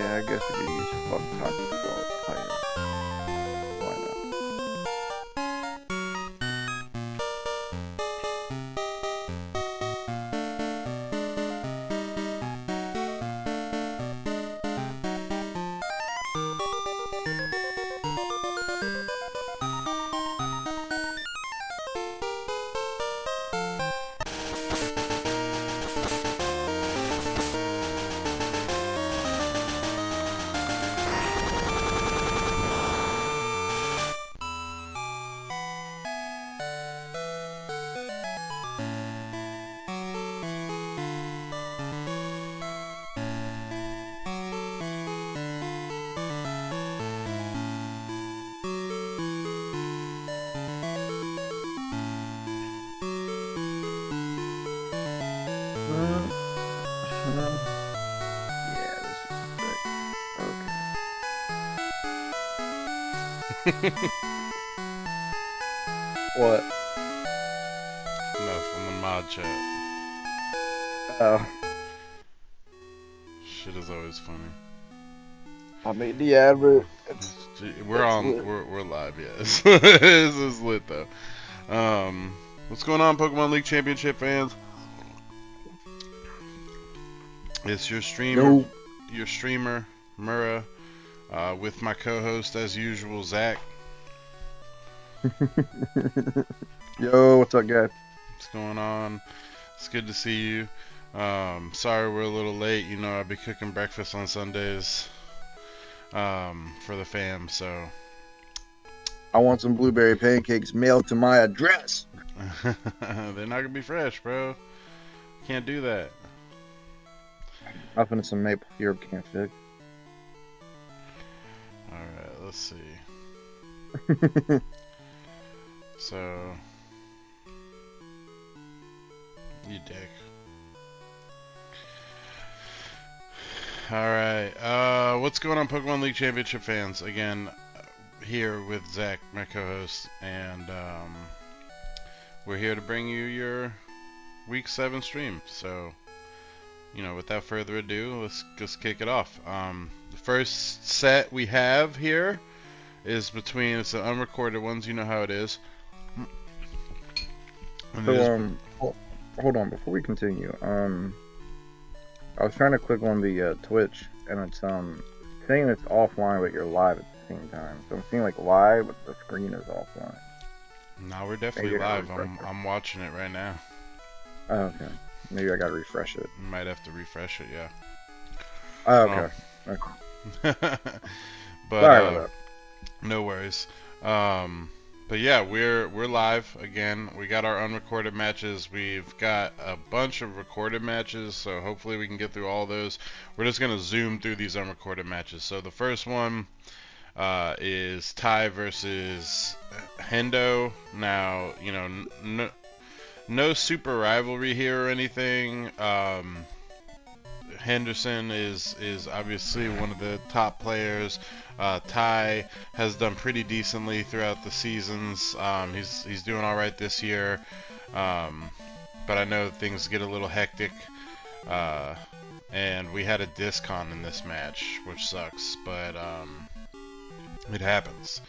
Yeah, I guess we could use fuck Taco Bell tire. Why not? Uh, yeah, this is sick. Okay. What? No, from the mod chat. Oh, Shit is always funny. I made the advert. It's lit. We're live, yes. This is lit though. What's going on, Pokemon League Championship fans? It's your Yo. streamer, Murrah, with my co-host as usual, Zach. Yo, what's up, guys? What's going on? It's good to see you. Sorry we're a little late. You know, I'll be cooking breakfast on Sundays for the fam, so. I want some blueberry pancakes mailed to my address. They're not gonna be fresh, bro. Can't do that. I'll finish some maple syrup can't fig. Alright, let's see. So, you dick. Alright, what's going on, Pokemon League Championship fans? Again, here with Zach, my co-host, and we're here to bring you your Week 7 stream. So, you know, without further ado, let's just kick it off. The first set we have here is between, it's the unrecorded ones, you know how it is. So, hold on, before we continue, I was trying to click on the Twitch, and it's saying it's offline, but you're live at the same time. So I'm seeing like live, but the screen is offline. No, we're definitely live. I'm watching it right now. Oh, okay. Maybe I gotta refresh it. You might have to refresh it, yeah. Oh, okay. Okay. But Sorry about that. no worries. But yeah, we're live again. We got our unrecorded matches. We've got a bunch of recorded matches, so hopefully we can get through all those. We're just gonna zoom through these unrecorded matches. So the first one is Ty versus Hendo. Now, you know, no super rivalry here or anything. Henderson is obviously one of the top players. Ty has done pretty decently throughout the seasons. He's doing all right this year, but I know things get a little hectic. And we had a discon in this match, which sucks, but it happens.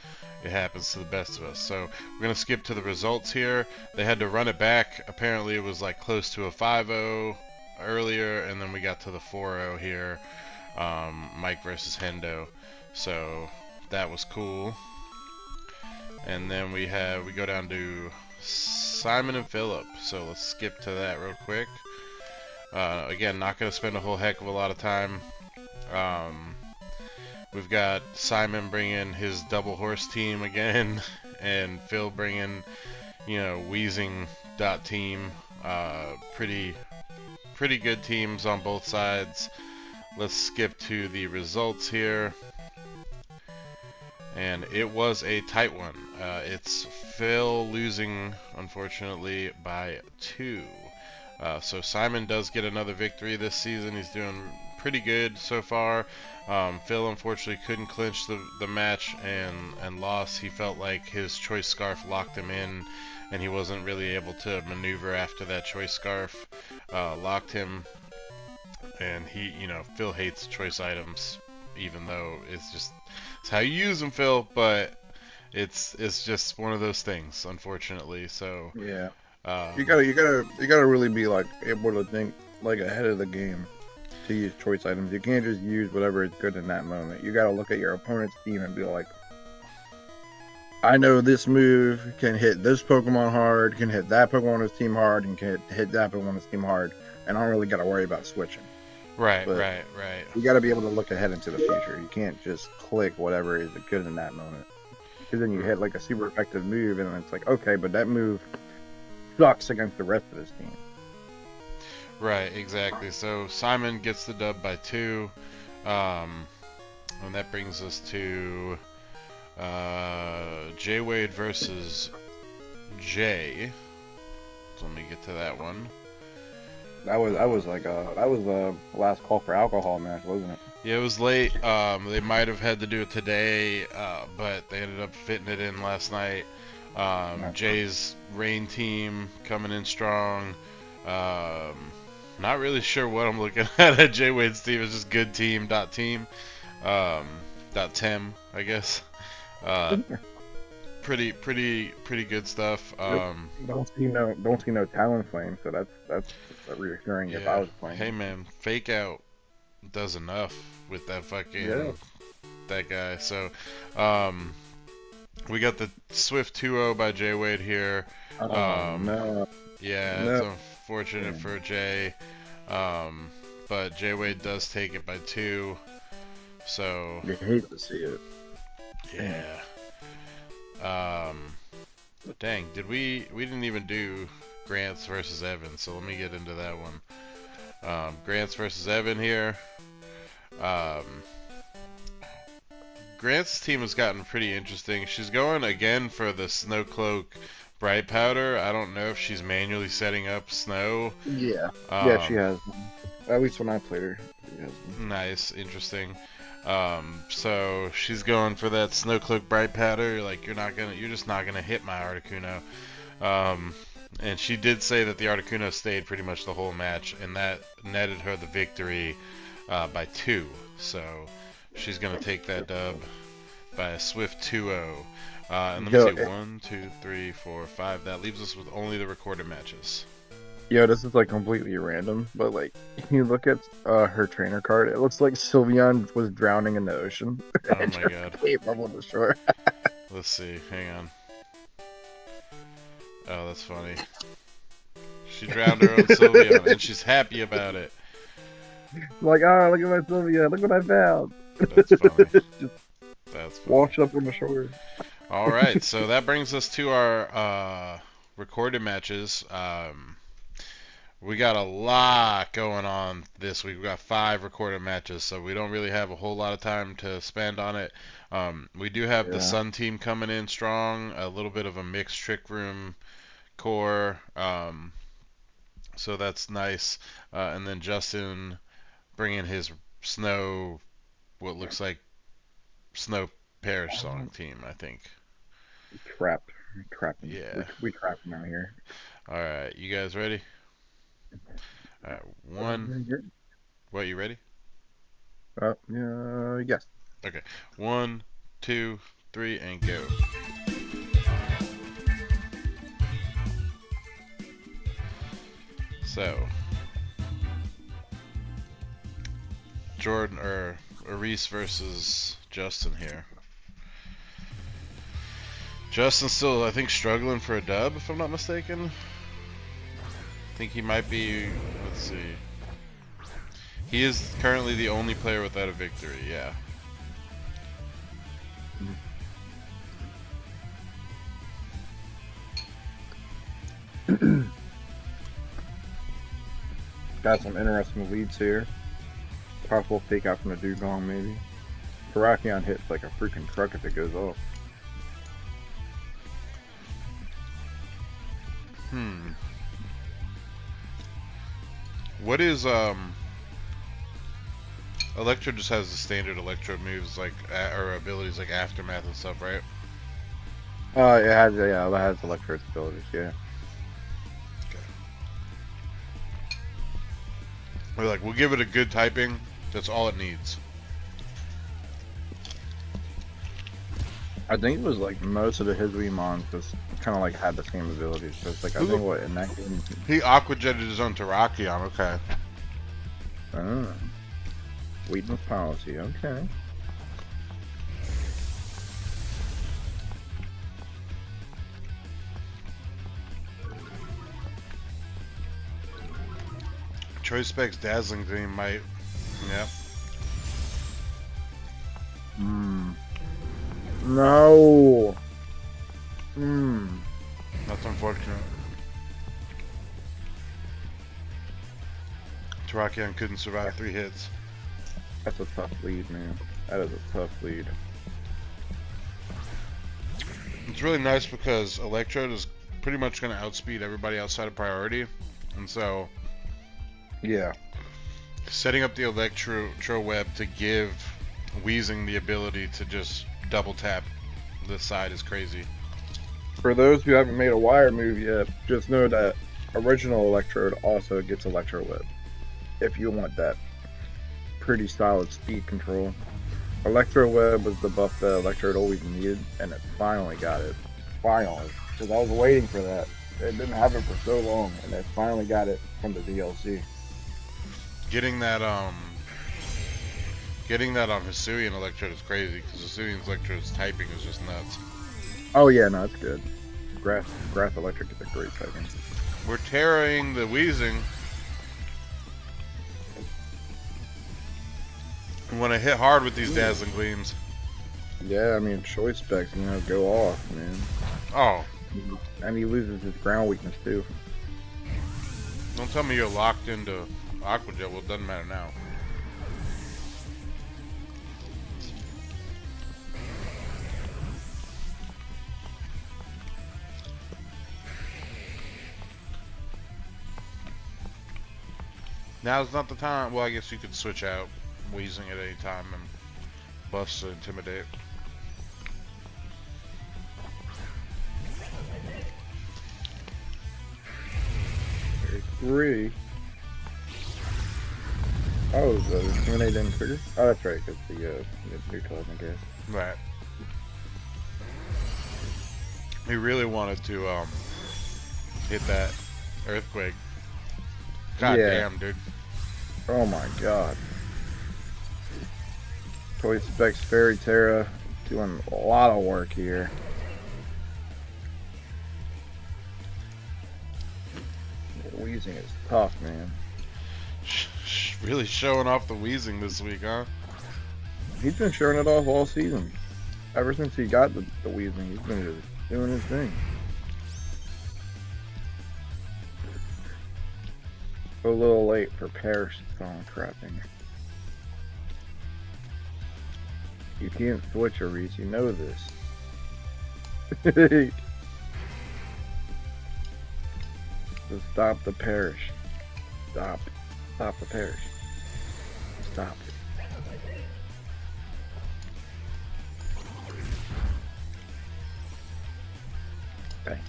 It happens to the best of us. So we're gonna skip to the results here. They had to run it back. Apparently, it was like close to a 5-0 earlier, and then we got to the 4-0 here. Mike versus Hendo. So that was cool. And then we go down to Simon and Phillip. So let's skip to that real quick. Again, not going to spend a whole heck of a lot of time. We've got Simon bringing his double horse team again, and Phil bringing, you know, Wheezing team. Pretty good teams on both sides. Let's skip to the results here. And it was a tight one. It's Phil losing, unfortunately, by 2. So Simon does get another victory this season. He's doing pretty good so far. Phil, unfortunately, couldn't clinch the match and lost. He felt like his choice scarf locked him in, and he wasn't really able to maneuver after that choice scarf locked him. And he, you know, Phil hates choice items even though it's how you use them, Phil. But it's just one of those things, unfortunately. So Yeah. You um, gotta really be like able to think like ahead of the game to use choice items. You can't just use whatever is good in that moment. You gotta look at your opponent's team and be like, I know this move can hit this Pokemon hard, can hit that Pokemon on his team hard, and can hit that Pokemon on his team hard, and I don't really gotta worry about switching. right, But right, right, you gotta be able to look ahead into the future. You can't just click whatever is good in that moment. Because then you hit like a super effective move, and then it's like, okay, but that move sucks against the rest of his team. right, exactly. So Simon gets the dub by 2, and that brings us to J Wade versus Jay. So let me get to that one. That was like that was the last call for alcohol match, wasn't it? Yeah, it was late. They might have had to do it today, but they ended up fitting it in last night. Jay's Rain team coming in strong. Not really sure what I'm looking at Jay Wade's team. It's just good team dot team dot tem, I guess. Pretty good stuff. Don't see no Talonflame, so that's reassuring if I Yeah. was playing. Hey man, Fake Out does enough with that fucking that guy. So, we got the Swift 2-0 by Jay Wade here. No. Yeah, it's No. unfortunate for Jay. But Jay Wade does take it by 2. So You hate to see it. yeah. Dang, we didn't even do Grants versus Evan, so let me get into that one. Grants versus Evan here. Grant's team has gotten pretty interesting. She's going again for the Snow Cloak Bright Powder. I don't know if she's manually setting up Snow. Yeah. Yeah, she has. At least when I played her. Nice, interesting. So she's going for that Snow Cloak Bright Powder. Like you're just not gonna hit my Articuno. And she did say that the Articuno stayed pretty much the whole match, and that netted her the victory by 2. So she's gonna take that dub by a swift 2-0. And let me see, 1, 2, 3, 4, 5. That leaves us with only the recorded matches. Yeah, this is like completely random, but like you look at her trainer card, it looks like Sylveon was drowning in the ocean. Oh my god. Came up on the shore. Let's see, hang on. Oh, that's funny. She drowned her own Sylveon, and she's happy about it. Like, ah, look at my Sylveon, look what I found. That's funny. Just That's funny. washed up on the shore. Alright, so that brings us to our recorded matches. We got a lot going on this week. We got 5 recorded matches, so we don't really have a whole lot of time to spend on it. We do have the Sun team coming in strong, a little bit of a mixed Trick Room core, so that's nice. And then Justin bringing his Snow, what looks like Snow Parish Song team, I think. Trapped. Yeah. We trapped him out here. Alright, you guys ready? Alright, 1. What, you ready? Yes. Okay. 1, 2, 3, and go. So, Jordan or Reese versus Justin here. Justin's still, I think, struggling for a dub, if I'm not mistaken. I think he might be. Let's see. He is currently the only player without a victory. Yeah. Got some interesting leads here. Possible fake out from the Dugong, maybe. Terrakion hits like a freaking truck if it goes off. What is Electro just has the standard Electro moves like or abilities like Aftermath and stuff, right? It has Electro's abilities, yeah. We're like, we'll give it a good typing. That's all it needs. I think it was like most of the Hizui mons just kind of like had the same abilities. So it's like I Who? think what in that game. He aqua jetted his own Terrakion. Okay. Oh, weakness policy. Okay. Choice Spec's Dazzling Gleam might. Yep. No. Hmm. That's unfortunate. Terrakion couldn't survive 3 hits. That's a tough lead, man. That is a tough lead. It's really nice because Electrode is pretty much going to outspeed everybody outside of priority. And so, Yeah. setting up the Electro web to give Weezing the ability to just double tap this side is crazy. For those who haven't made a wire move yet, just know that original Electrode also gets Electro Whip. If you want that pretty solid speed control. Electro Web was the buff that Electrode always needed, and it finally got it. Finally. Because I was waiting for that. It didn't have it for so long, and it finally got it from the DLC. Getting that on Hisuian Electrode is crazy because Hisuian's Electrode's typing is just nuts. Oh yeah, no, it's good. Grass Electric is a great typing. We're tearing the Weezing. We want to hit hard with these Dazzling Gleams. Yeah, I mean, choice specs, go off, man. Oh. And he loses his ground weakness, too. Don't tell me you're locked into Aqua Jet. Well, it doesn't matter now. Now's not the time. Well, I guess you could switch out Weezing at any time and buffs to Intimidate. There's 3. Oh, the Intimidate didn't trigger? Oh, that's right, because the neutralizing, I guess. Right. He really wanted to hit that Earthquake. God damn, dude. Oh my god. Choice specs Fairy Terra doing a lot of work here. Weezing is tough, man. Really showing off the Weezing this week, huh? He's been showing it off all season. Ever since he got the Weezing, he's been just doing his thing. A little late for Parrish song crapping. You can't switch a Reese, you know this. Just stop the Parrish. Stop. Stop the Parrish. Stop it. Okay.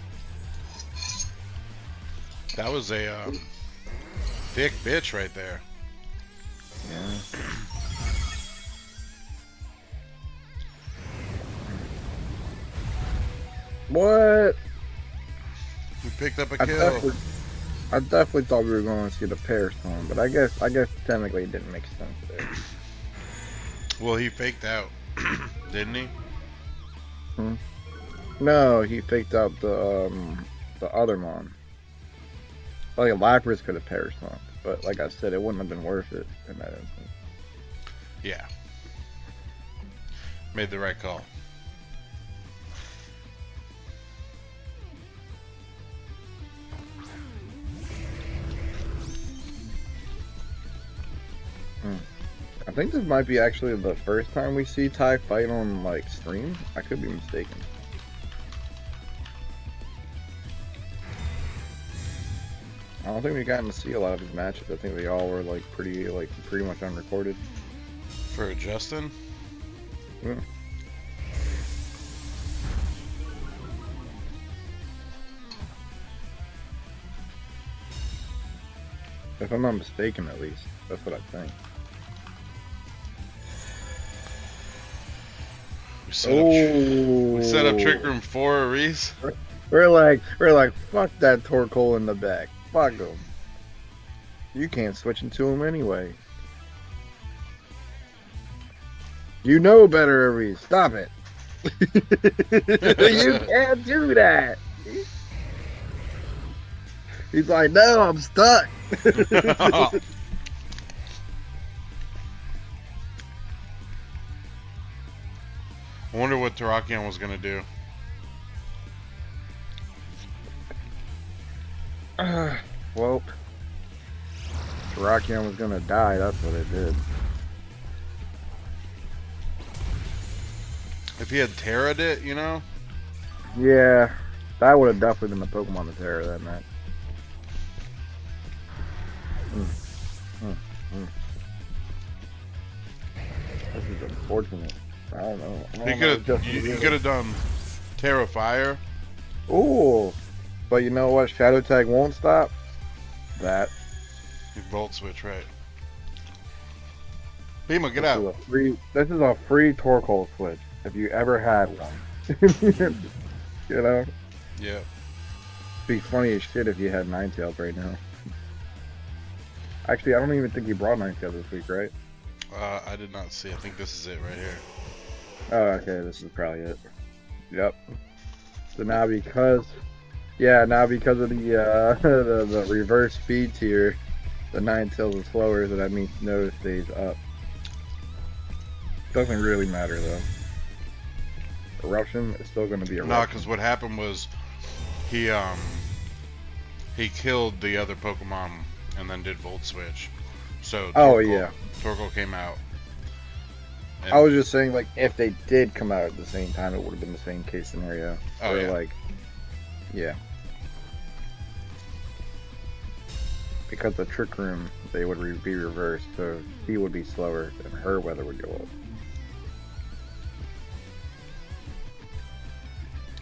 That was a thick bitch right there. Yeah. What? We picked up a kill. I definitely thought we were going to see the Parrish song, but I guess technically it didn't make sense there. Well, he faked out, didn't he? Hmm? No, he faked out the other Mon. Like Lapras could have Parrish song, but like I said, it wouldn't have been worth it in that instance. Yeah. Made the right call. I think this might be actually the first time we see Ty fight on like stream. I could be mistaken. I don't think we've gotten to see a lot of his matches. I think they all were like pretty much unrecorded. For Justin? Yeah. If I'm not mistaken, at least. That's what I think. We we set up Trick Oh, Room for a reason. we're like, fuck that torque hole in the back. Fuck him. You can't switch into him anyway. You know better, Reese. Stop it. You can't do that. He's like, no, I'm stuck. I wonder what Tarakian was gonna do. Well, Tarakian was gonna die. That's what it did. If he had Terra'd it, you know? Yeah, that would have definitely been the Pokemon to Terra that match. This is unfortunate. I don't know. He could have done Terra Fire. Ooh, but you know what? Shadow Tag won't stop that. He Volt Switch, right? Pima, get out. This is a free torque hole switch. If you ever had one, you know. Yeah. Be funny as shit if you had Ninetales right now. Actually, I don't even think you brought Ninetales this week, right? I did not see. I think this is it right here. Oh, okay. This is probably it. Yep. So now because of the the reverse speed tier, the Ninetales is slower, so that means Snow stays up. Doesn't really matter though. Eruption is still going to be Eruption. No, because what happened was he killed the other Pokemon and then did Volt Switch. So Torkoal came out. I was just saying, like, if they did come out at the same time, it would have been the same case scenario. Oh, yeah. Like, yeah. Because the Trick Room, they would be reversed, so he would be slower and her weather would go up.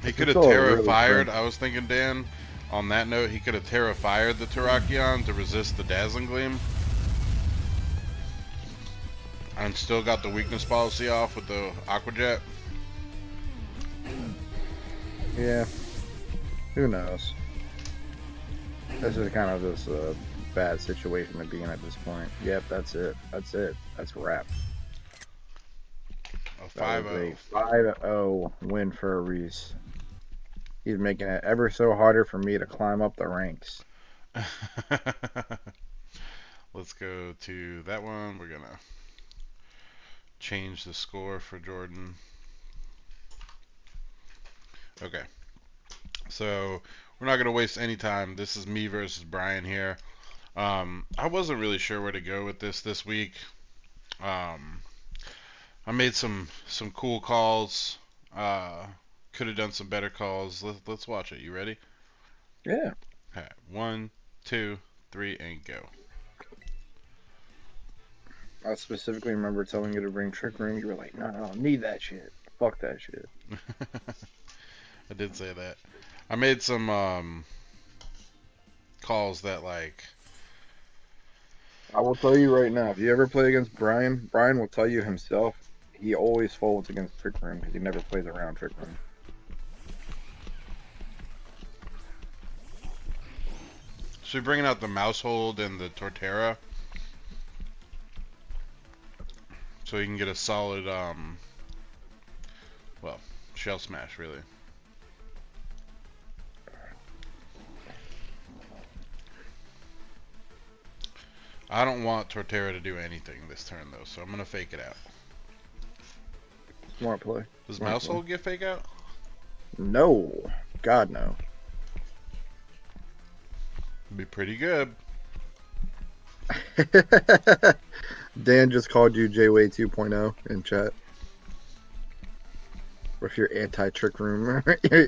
He could have Terra Fired. I was thinking, Dan, on that note, he could have Terra Fired the Terrakion to resist the Dazzling Gleam. And still got the weakness policy off with the Aqua Jet. Yeah. Who knows? This is kind of this bad situation to be in at this point. Yep, that's it. That's it. That's a wrap. A 5-0. 5-0 win for Reese. He's making it ever so harder for me to climb up the ranks. Let's go to that one. We're gonna change the score for Jordan. Okay. So we're not gonna waste any time. This is me versus Brian here. I wasn't really sure where to go with this week. I made some cool calls. Could have done some better calls. Let's watch it. You ready? Yeah. Okay. 1, 2, 3, and go. I specifically remember telling you to bring Trick Room. You were like, no, I don't need that shit. Fuck that shit. I did say that. I made some calls that, like... I will tell you right now, if you ever play against Brian, Brian will tell you himself, he always folds against Trick Room because he never plays around Trick Room. So you're bringing out the Mousehold and the Torterra, so you can get a solid, well, Shell Smash, really. I don't want Torterra to do anything this turn, though, so I'm going to fake it out. Smart play. Does Mousehold get fake out? No. God, no. Be pretty good. Dan just called you J-Way 2.0 in chat. With your anti-Trick Room,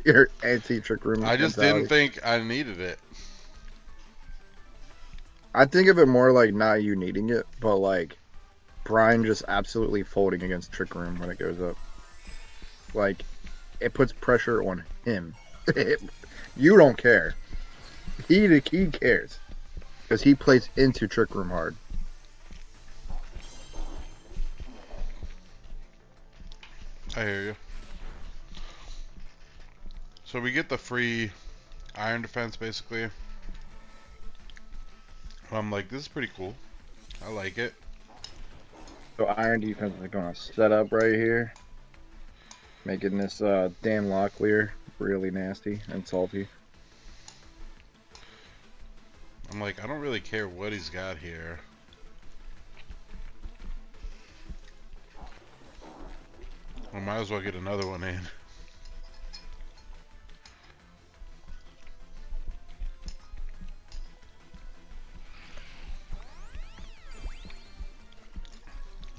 your anti-Trick Room I just mentality. didn't think I needed it. I think of it more like not you needing it, but like Brian just absolutely folding against Trick Room when it goes up. Like, it puts pressure on him. You don't care. He cares. Because he plays into Trick Room hard. I hear you. So we get the free iron defense basically. I'm like, this is pretty cool. I like it. So iron defense is gonna set up right here, making this Dan Locklear really nasty and salty. I'm like, I don't really care what he's got here. I might as well get another one in.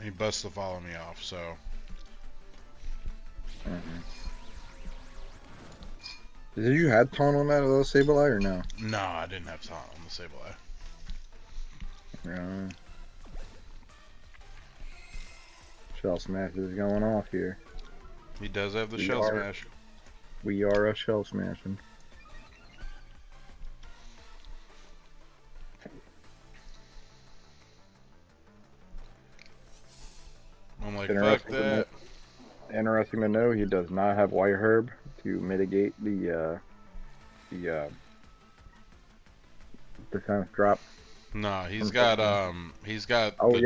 He busts to follow me off, so. Did you have taunt on that little Sableye or no? No, I didn't have taunt on the Sableye. Yeah. Shell smash is going off here. He does have the shell smash. We are a shell smashing. I'm like, fuck that. Interesting to know, he does not have white herb to mitigate the defense drop. Nah, he's got the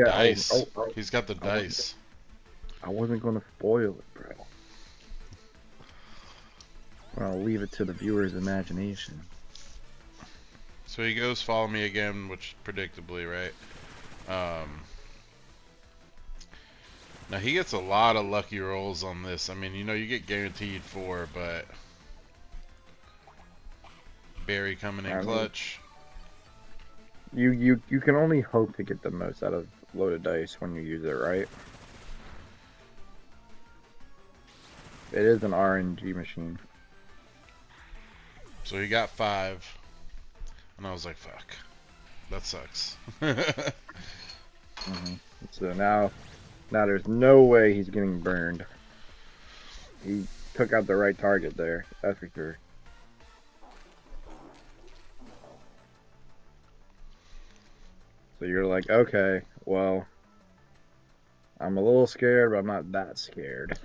dice. He's got the dice. I wasn't gonna spoil it, bro. I'll leave it to the viewer's imagination. So he goes follow me again, which predictably, right? Now he gets a lot of lucky rolls on this. I mean, you know, you get guaranteed 4, but Barry coming in clutch. You can only hope to get the most out of loaded dice when you use it, right? It is an RNG machine. So he got 5, and I was like, fuck, that sucks. So now there's no way he's getting burned. He took out the right target there, that's for sure. So you're like, okay, well, I'm a little scared, but I'm not that scared.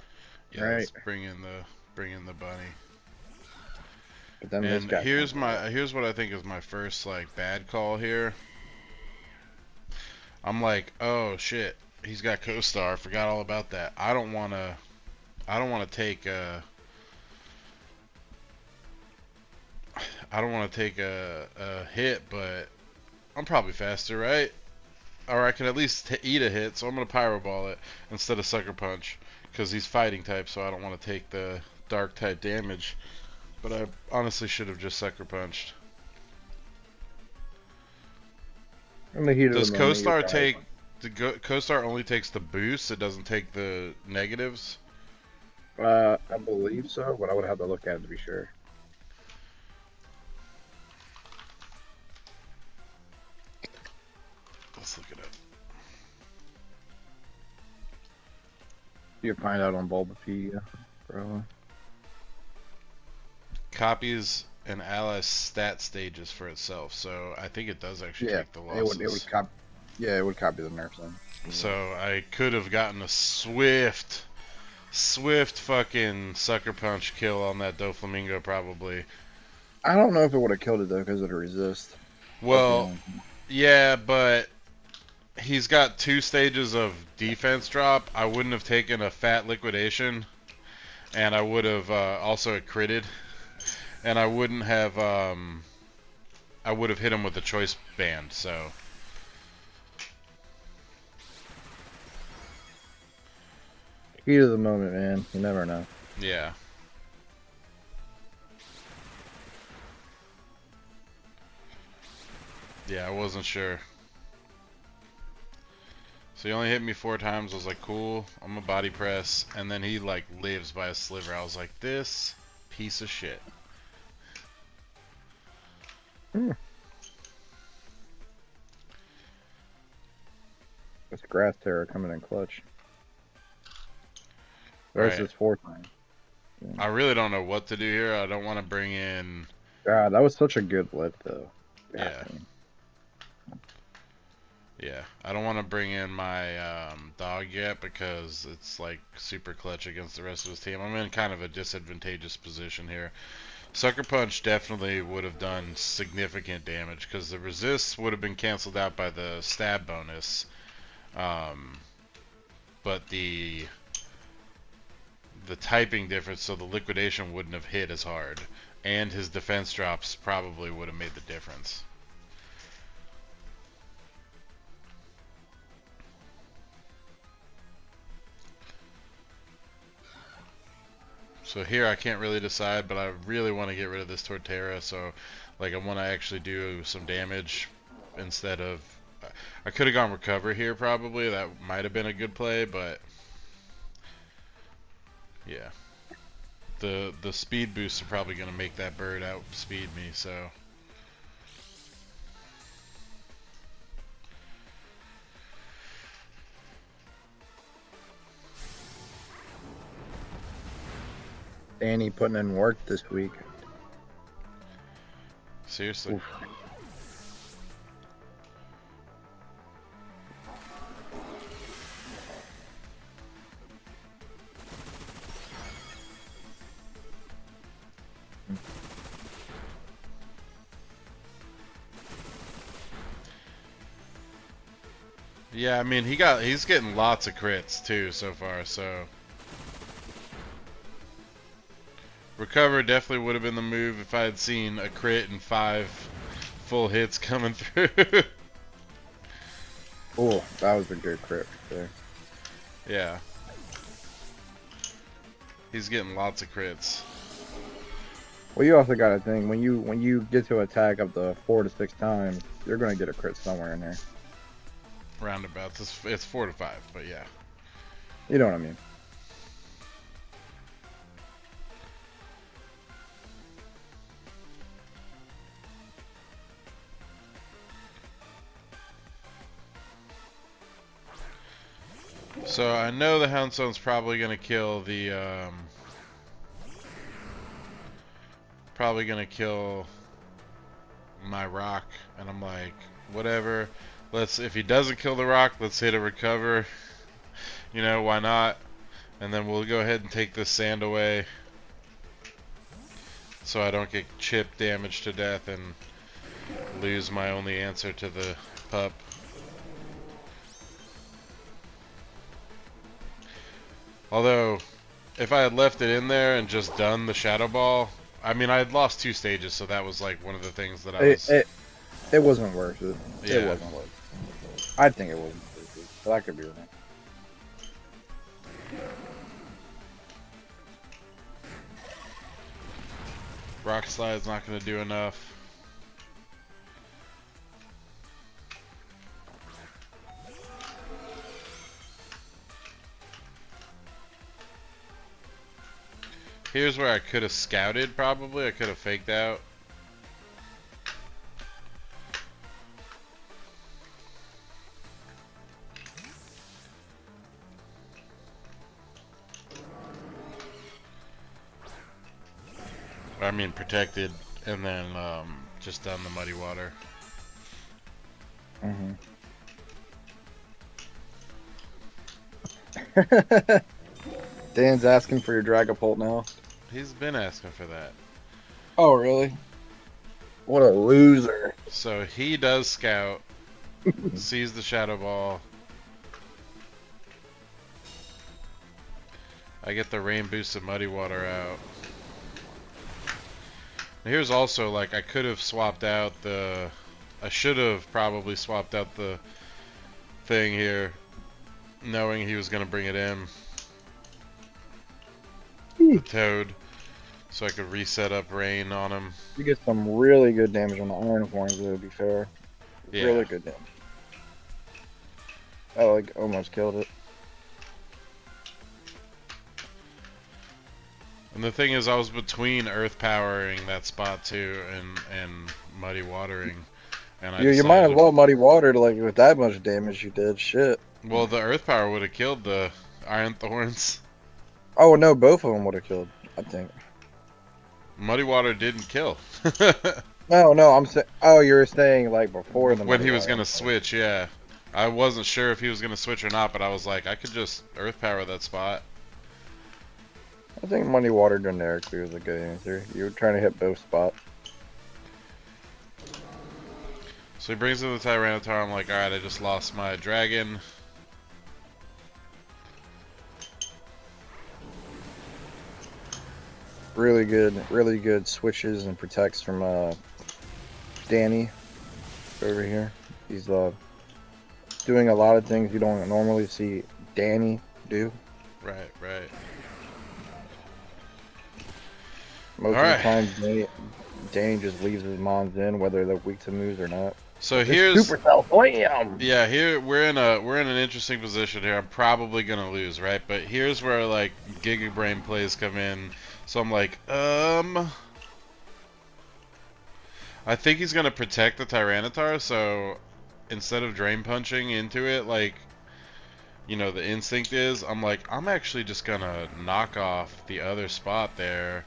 Yeah, right? Let's bring in the bunny. But then and here's what I think is my first like bad call here. I'm like, oh shit, he's got co-star. Forgot all about that. I don't want to take a hit, but I'm probably faster, right? Or I can at least eat a hit, so I'm gonna pyro ball it instead of sucker punch because he's fighting type, so I don't want to take the dark type damage. But I honestly should have just sucker punched. Does co-star take the co-star only takes the boost? It doesn't take the negatives. I believe so, but I would have to look at it to be sure. Let's look it up. You can find out on Bulbapedia, probably. Copies an ally's stat stages for itself, so I think it does actually take the losses. It would copy the nerfs then. So I could have gotten a swift fucking sucker punch kill on that Doflamingo probably. I don't know if it would have killed it though because of the resist. Well, yeah, but he's got 2 stages of defense drop. I wouldn't have taken a fat liquidation, and I would have also critted. And I wouldn't have, I would have hit him with a choice band, so. Heat of the moment, man. You never know. Yeah. Yeah, I wasn't sure. So he only hit me 4 times. I was like, cool, I'm a body press. And then he, like, lives by a sliver. I was like, this piece of shit. This grass terror coming in clutch. There's his 4th time. Yeah. I really don't know what to do here. I don't want to bring in. God, that was such a good lift, though. Yeah. Yeah, I don't want to bring in my dog yet because it's like super clutch against the rest of his team. I'm in kind of a disadvantageous position here. Sucker Punch definitely would have done significant damage because the resists would have been canceled out by the stab bonus, but the typing difference, so the liquidation wouldn't have hit as hard, and his defense drops probably would have made the difference. So here I can't really decide, but I really want to get rid of this Torterra, so like I want to actually do some damage instead of... I could have gone Recover here probably, that might have been a good play, but yeah. The speed boosts are probably going to make that bird outspeed me, so... Danny putting in work this week. Seriously. Oof. Yeah, I mean he's getting lots of crits too so far, so Recover definitely would have been the move if I had seen a crit and 5 full hits coming through. Oh, that was a good crit there. Yeah. He's getting lots of crits. Well, you also got to think when you get to attack up to 4 to 6 times, you're gonna get a crit somewhere in there. Roundabouts. It's 4 to 5, but yeah. You know what I mean. So I know the Houndstone's probably gonna kill the probably gonna kill my rock, and I'm like, whatever. If he doesn't kill the rock, let's hit a Recover. You know, why not? And then we'll go ahead and take this sand away so I don't get chip damage to death and lose my only answer to the pup. Although, if I had left it in there and just done the Shadow Ball, I mean, I had lost 2 stages, so that was like one of the things that I was... It wasn't worth it. Yeah. It wasn't worth it. I think it wasn't worth it, but I could be wrong. Rock Slide's not going to do enough. Here's where I could have scouted, probably. I could have faked out. I mean, protected, and then just down the Muddy Water. Dan's asking for your Dragapult now. He's been asking for that. Oh, really? What a loser. So he does scout, sees the Shadow Ball. I get the Rain Boost of Muddy Water out. Here's also, like, I could have swapped out the... I should have probably swapped out the thing here, knowing he was going to bring it in. The Toad. So I could reset up Rain on him. You get some really good damage on the Iron Horns, to be fair. Yeah. Really good damage. I, like, almost killed it. And the thing is, I was between Earth Powering that spot too, and Muddy Watering, and You might as well Muddy Watered, like, with that much damage you did. Shit. Well, the Earth Power would have killed the Iron Thorns. Oh no, both of them would have killed, I think. Muddy Water didn't kill. No, I'm saying. Oh, you're saying like before the when Muddy he was Water. gonna switch, yeah. I wasn't sure if he was going to switch or not, but I was like, I could just Earth Power that spot. I think Money Water generically was a good answer. You were trying to hit both spots. So he brings in the Tyranitar. I'm like, alright, I just lost my dragon. Really good switches and protects from Danny over here. He's doing a lot of things you don't normally see Danny do. Right, right. Most of the Alright. time, Danny just leaves his mons in, whether they're weak to moves or not. So But this here's Supercell Slam! yeah, here we're in an interesting position here. I'm probably gonna lose, right? But here's where like Giga Brain plays come in. So I'm like, I think he's gonna protect the Tyranitar, so instead of drain punching into it like the instinct is, I'm like, I'm actually just gonna knock off the other spot there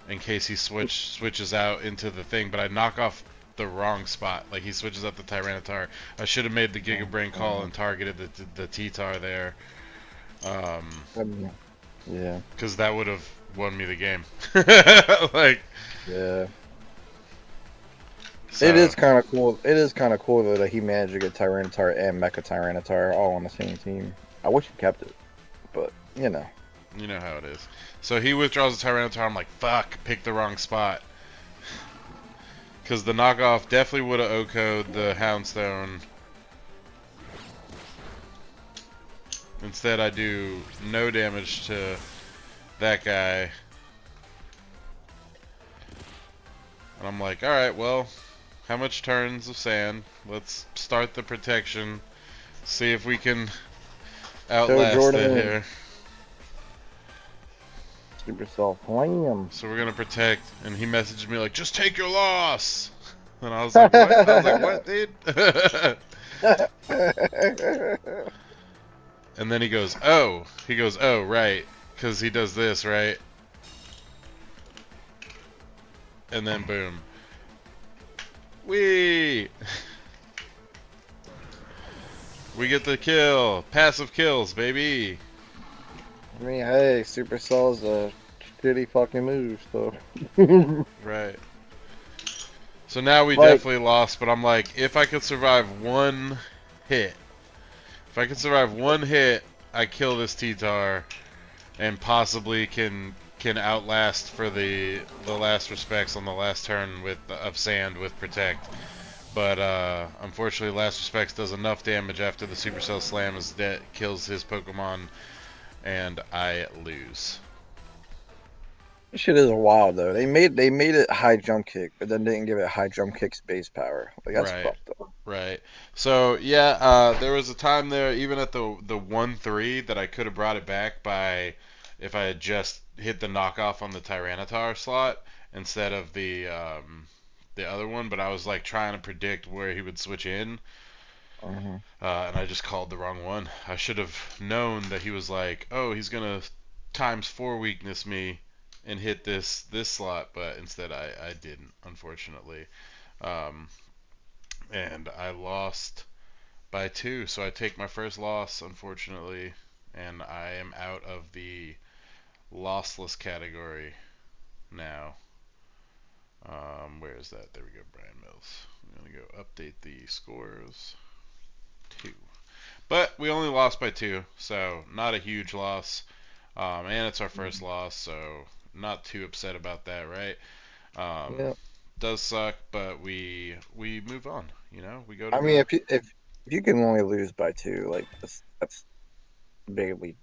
in case he switches out into the thing, but I knock off the wrong spot. Like he switches out the Tyranitar. I should have made the Giga Brain call and targeted the T-Tar there. Yeah. Because that would have won me the game. Like, Yeah. so, It is kind of cool. It is kind of cool though that he managed to get Tyranitar and Mecha Tyranitar all on the same team. I wish he kept it, but you know how it is. So he withdraws the Tyranitar. I'm like, fuck, picked the wrong spot. Because the knockoff definitely would have OHKO'd the Houndstone. Instead, I do no damage to that guy. And I'm like, alright, well, how much turns of sand? Let's start the protection. See if we can outlast it here. Supercell Slam. So we're gonna protect, and he messaged me like, just take your loss! And I was like, what? I was like, what, dude? And then he goes, oh, right, because he does this, right? And then boom. Whee! We get the kill. Passive kills, baby. I mean, hey, Supercell's a shitty fucking move, so. Right. So now we Like, definitely lost, but I'm like, if I could survive one hit, I kill this T-Tar and possibly can outlast for the last respects on the last turn of sand with protect. But unfortunately, last respects does enough damage after the Supercell Slam kills his Pokemon, and I lose. this shit is wild though. They made it high jump kick, but then didn't give it high jump kick's base power. Like that's Right. fucked up. Right. So yeah, there was a time there, even at the 1-3, that I could have brought it back by if I had just hit the knockoff on the Tyranitar slot instead of the other one. But I was like trying to predict where he would switch in, and I just called the wrong one. I should have known that he was like, oh, he's gonna ×4 weakness me and hit this slot, but instead I didn't, unfortunately. Um, and I lost by 2, so I take my first loss, unfortunately, and I am out of the lossless category now. Where is that? There we go, Brian Mills. I'm going to go update the scores. 2. But we only lost by 2, so not a huge loss. And it's our first loss, so not too upset about that, right? Yeah. Does suck, but we move on. We go to I mean, if you can only lose by 2, like that's bigly.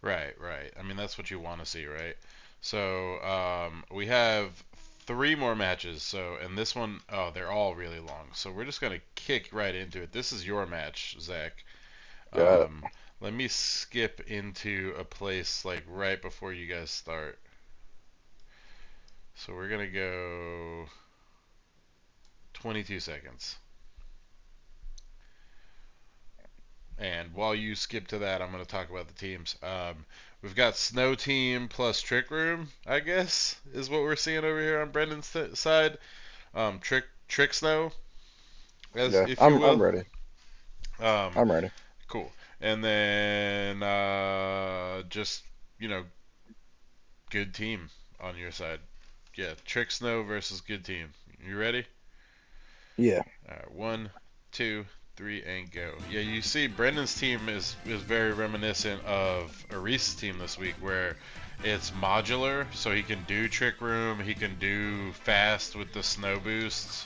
Right, right. I mean, that's what you want to see, right? So we have 3 more matches. So, and this one, oh, they're all really long. So we're just gonna kick right into it. This is your match, Zach. Got it. Let me skip into a place like right before you guys start. So we're gonna go 22 seconds. And while you skip to that, I'm going to talk about the teams. We've got Snow Team plus Trick Room, I guess, is what we're seeing over here on Brendan's side. Trick Snow, as Yeah, if you I'm will. ready. Um, I'm ready. cool. And then just you know, good team on your side. Yeah, Trick Snow versus good team. You ready? Yeah. All right, one, two, three, and go. Yeah, you see, Brendan's team is very reminiscent of Arise's team this week, where it's modular, so he can do Trick Room, he can do fast with the snow boosts.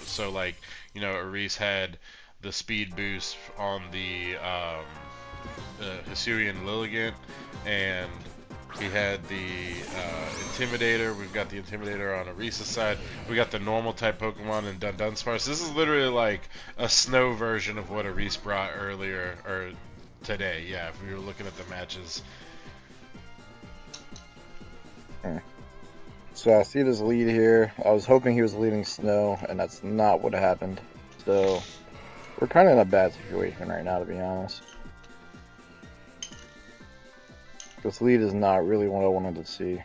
So like, Arise had the speed boost on the Hisuian Lilligant, and he had the Intimidator. We've got the Intimidator on Arisa's side. We got the normal type Pokemon in Dunsparce. This is literally like a snow version of what Arise brought earlier, or today. Yeah, if we were looking at the matches. So I see this lead here. I was hoping he was leading Snow, and that's not what happened. So we're kind of in a bad situation right now, to be honest. This lead is not really what I wanted to see.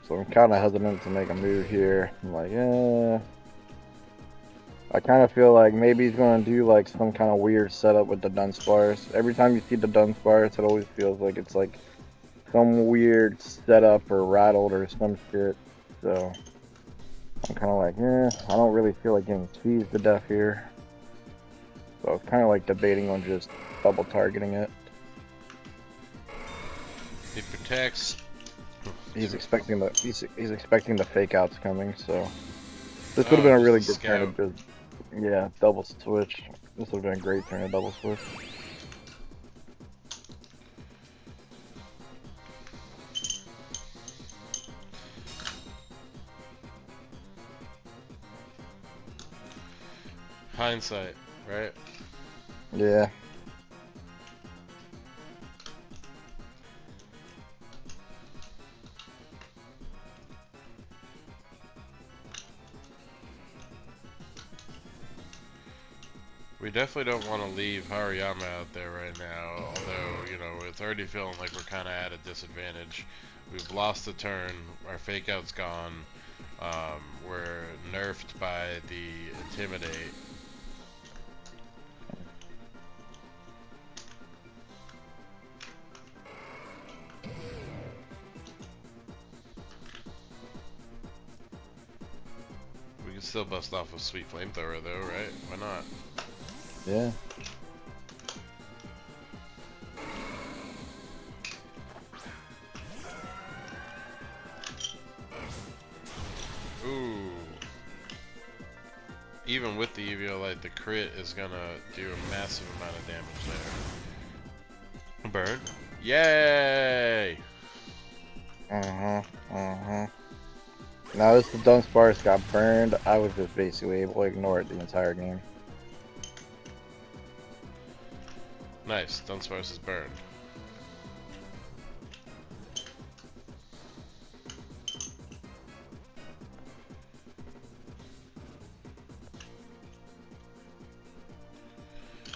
So I'm kind of hesitant to make a move here. I'm like, I kind of feel like maybe he's going to do like some kind of weird setup with the Dunsparce. Every time you see the Dunsparce, it always feels like it's like some weird setup or rattled or some shit. So I'm kind of like, I don't really feel like getting teased to death here. So I was kind of like debating on just double targeting it. He protects. He's expecting the fake outs coming, so this would have been a Just really a good turn scout. to just double switch. This would have been a great turn to double switch. Hindsight, right? Yeah. We definitely don't want to leave Hariyama out there right now, although, it's already feeling like we're kind of at a disadvantage. We've lost a turn, our fake out's gone, we're nerfed by the Intimidate. We can still bust off a sweet flamethrower though, right? Why not? Yeah. Ooh. Even with the Eviolite, the crit is gonna do a massive amount of damage there. Burn. Yay! Now this the Dunsparce got burned. I was just basically able to ignore it the entire game. Nice, Dunsparce is burned.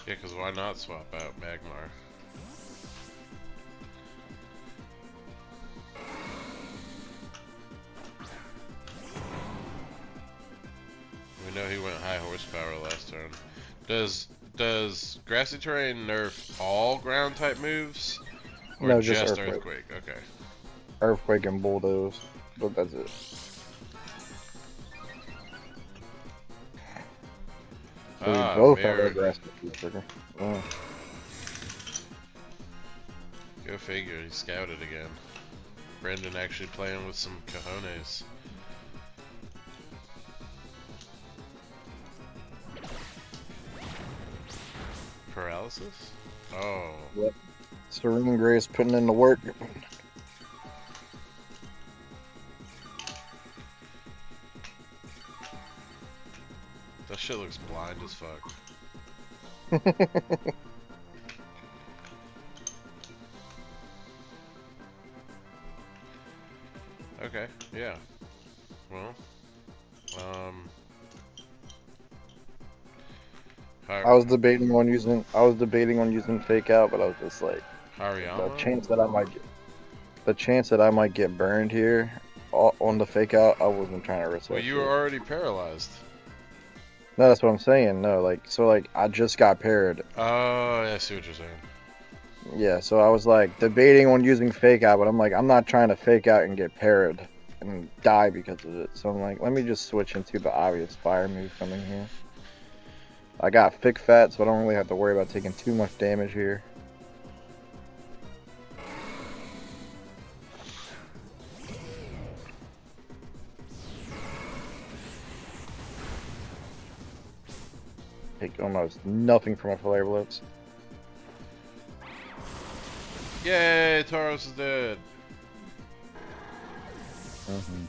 Yeah, because why not swap out Magmar? We know he went high horsepower last turn. Does Grassy Terrain nerf all ground type moves? Or No, just just Earthquake. Earthquake? Okay. Earthquake and Bulldoze. But that's it. So we both are Mirrored. aggressive. Oh. Go figure, he scouted again. Brendan actually playing with some cojones. Paralysis? Oh. Yep. Serene Grace putting in the work. That shit looks blind as fuck. Okay, yeah. Well, I was debating on using fake out, but I was just like, the Hariyama? chance that I might get burned here. on the fake out, I wasn't trying to risk Well, that you were shit. already paralyzed. No, that's what I'm saying. No, like, so, like, I just got paired. Oh, yeah, I see what you're saying. Yeah, so I was, like, debating on using fake out, but I'm like, I'm not trying to fake out and get paired and die because of it. So I'm like, let me just switch into the obvious fire move coming here. I got thick fat, so I don't really have to worry about taking too much damage here. Take almost nothing from a flare blitz. Yay, Tauros is dead. Mm-hmm.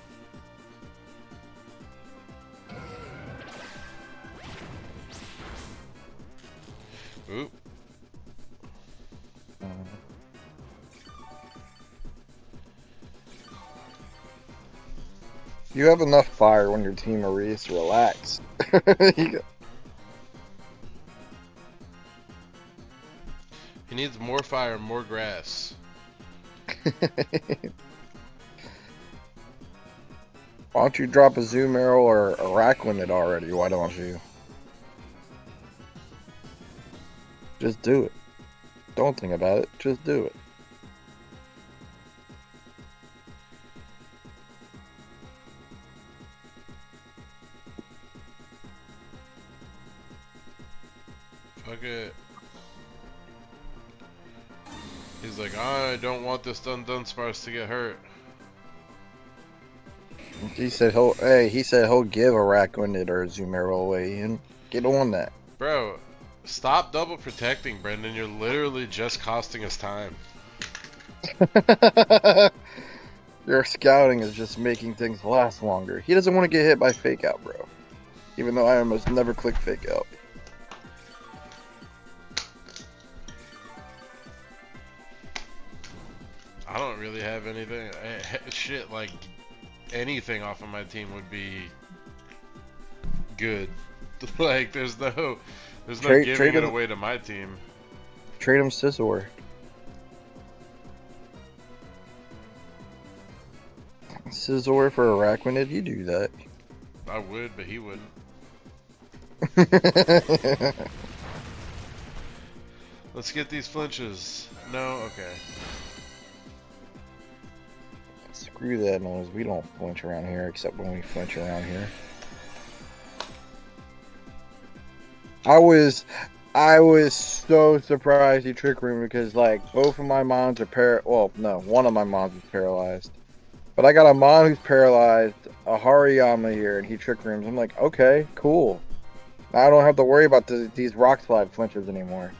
Oop. You have enough fire when your team Maurice. Relax. He needs more fire, more grass. Why don't you drop a zoom arrow or a Rackwind already? Why don't you? Just do it. Don't think about it. Just do it. Fuck it. He's like, I don't want this Dunsparce to get hurt. He said he'll. Hey, he said he'll give a Rackwind or a zoom arrow away, and get on that. Bro, stop double protecting, Brendan. You're literally just costing us time. Your scouting is just making things last longer. He doesn't want to get hit by fake out, bro. Even though I almost never click fake out. I don't really have anything. Shit, like anything off of my team would be good. Like there's no giving it away to my team. Trade him Scizor. Scizor for a Rackwind, you do that. I would, but he wouldn't. Let's get these flinches. No, okay. Screw that noise. We don't flinch around here except when we flinch around here. I was so surprised he Trick Room because like both of my mons are well, no, one of my mons is paralyzed. But I got a mon who's paralyzed, a Hariyama here, and he Trick Rooms. I'm like, okay, cool. Now I don't have to worry about these Rock Slide flinches anymore.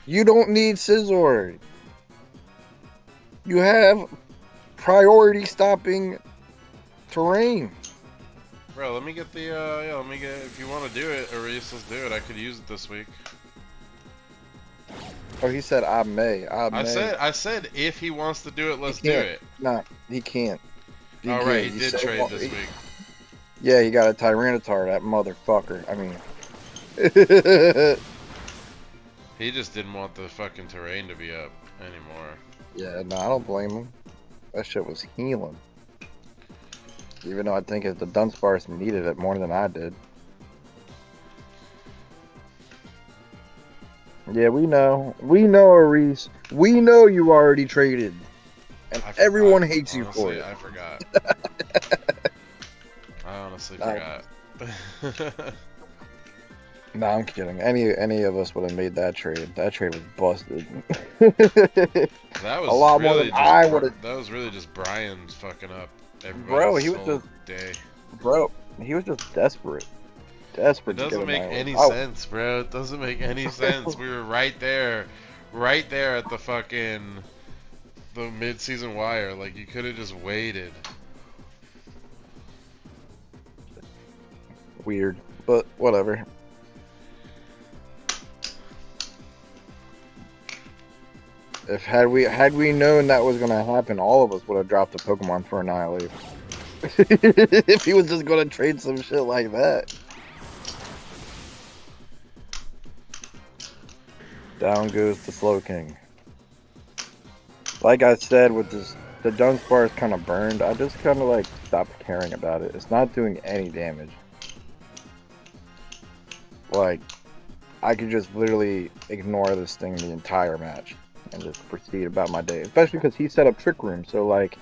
You don't need Scizor. You have priority stopping terrain. Bro, let me get the, yeah, let me get, if you want to do it, Aris, let's do it. I could use it this week. Oh, he said I may. I said if he wants to do it, let's do it. Nah, he can't. All right, he did trade this week. Yeah, he got a Tyranitar, that motherfucker. I mean... He just didn't want the fucking terrain to be up anymore. Yeah, no, I don't blame him. That shit was healing. Even though I think if the Dunsparce needed it more than I did. Yeah, we know. We know, Aris. We know you already traded. And everyone hates you for it. I forgot. I honestly forgot. No, I'm kidding. Any of us would have made that trade. That trade was busted. That was a lot really more than just I would have. That was really just Brian's fucking up everybody's Bro, he was just day. Bro, he was just desperate. Desperate. It doesn't make any sense, bro. It doesn't make any sense. We were right there at the fucking mid-season wire. Like you could have just waited. Weird, but whatever. Had we known that was gonna happen, all of us would have dropped a Pokemon for Annihilate. If he was just gonna trade some shit like that. Down goes the Slowking. like I said, with this, the Dunsparce kind of burned. I just kind of like stopped caring about it. It's not doing any damage. Like I could just literally ignore this thing the entire match and just proceed about my day. Especially because he set up Trick Room, so like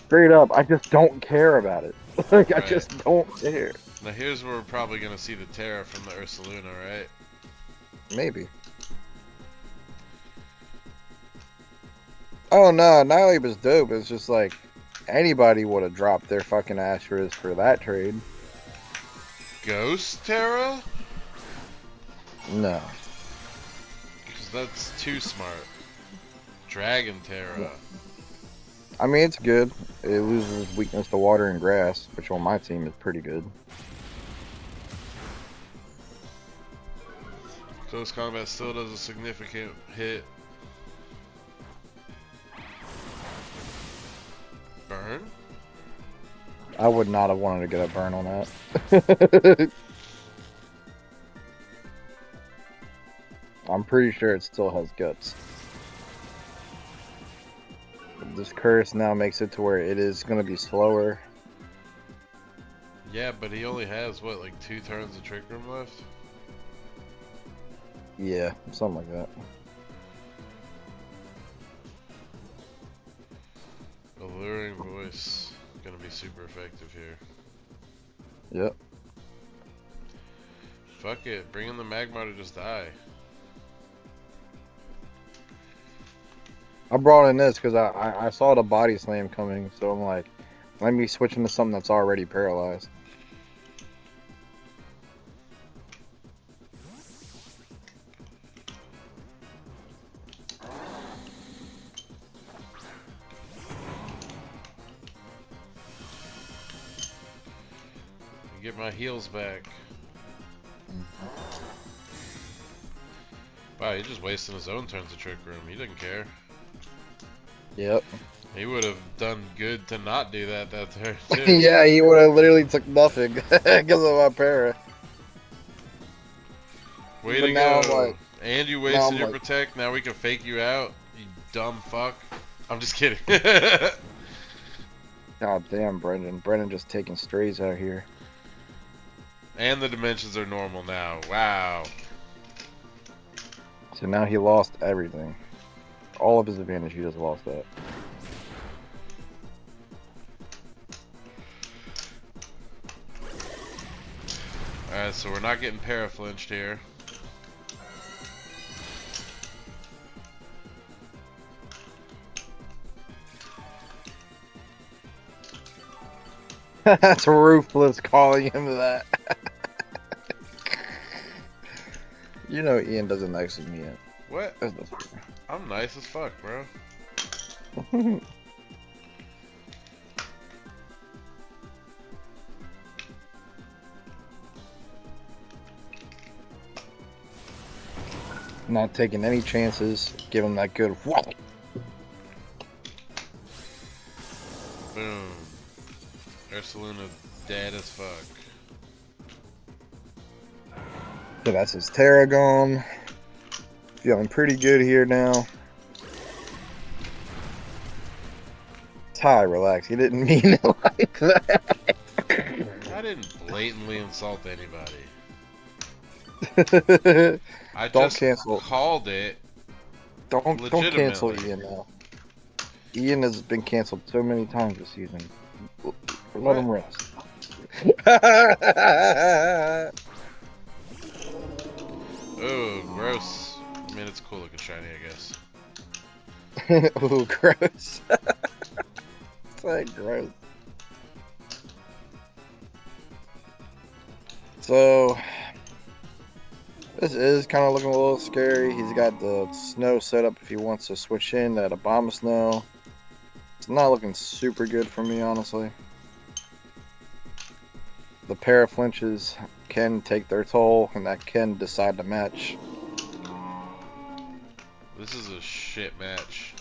straight up, I just don't care about it. Like I Right. just don't care. Now here's where we're probably gonna see the Terra from the Ursaluna, right? Maybe. Oh no, Nightleap is dope. It's just like anybody would have dropped their fucking Astros for that trade. Ghost Terra? No. Because that's too smart. Dragon Terra. I mean, it's good. It loses weakness to water and grass, which on my team is pretty good. Close combat still does a significant hit. Burn? I would not have wanted to get a burn on that. I'm pretty sure it still has guts. This curse now makes it to where it is going to be slower. Yeah, but he only has, what, like 2 turns of Trick Room left? Yeah, something like that. Alluring Voice. Gonna be super effective here. Yep. Fuck it, bring in the Magmar to just die. I brought in this because I saw the body slam coming, so I'm like, let me switch into something that's already paralyzed. Get my heals back. Wow, he's just wasting his own turns of Trick Room. He didn't care. Yep. He would have done good to not do that turn too. Yeah, he would have literally took nothing because of my para. Way But to now go. I'm like, And you now wasted I'm your like, protect. Now we can fake you out. You dumb fuck. I'm just kidding. God damn, Brendan. Brendan just taking strays out here. And the dimensions are normal now. Wow. So now he lost everything. All of his advantage, he just lost that. Alright, so we're not getting para-flinched here. That's ruthless calling him that. You know Ian doesn't message me yet. What? I'm nice as fuck, bro. Not taking any chances. Give him that good whop. Boom. Ursaluna dead as fuck. So that's his Tarragon. Feeling pretty good here now. Ty, relax. He didn't mean it like that. I didn't blatantly insult anybody. I Don't just cancel. called it Don't cancel legitimately. Ian now. Ian has been canceled so many times this season. Let What? him rest. Oh, gross. I mean, it's cool looking shiny, I guess. Ooh, gross. It's like gross. So this is kind of looking a little scary. He's got the snow set up if he wants to switch in that Obama snow. It's not looking super good for me, honestly. The pair of flinches can take their toll, and that can decide the match. This is a shit match.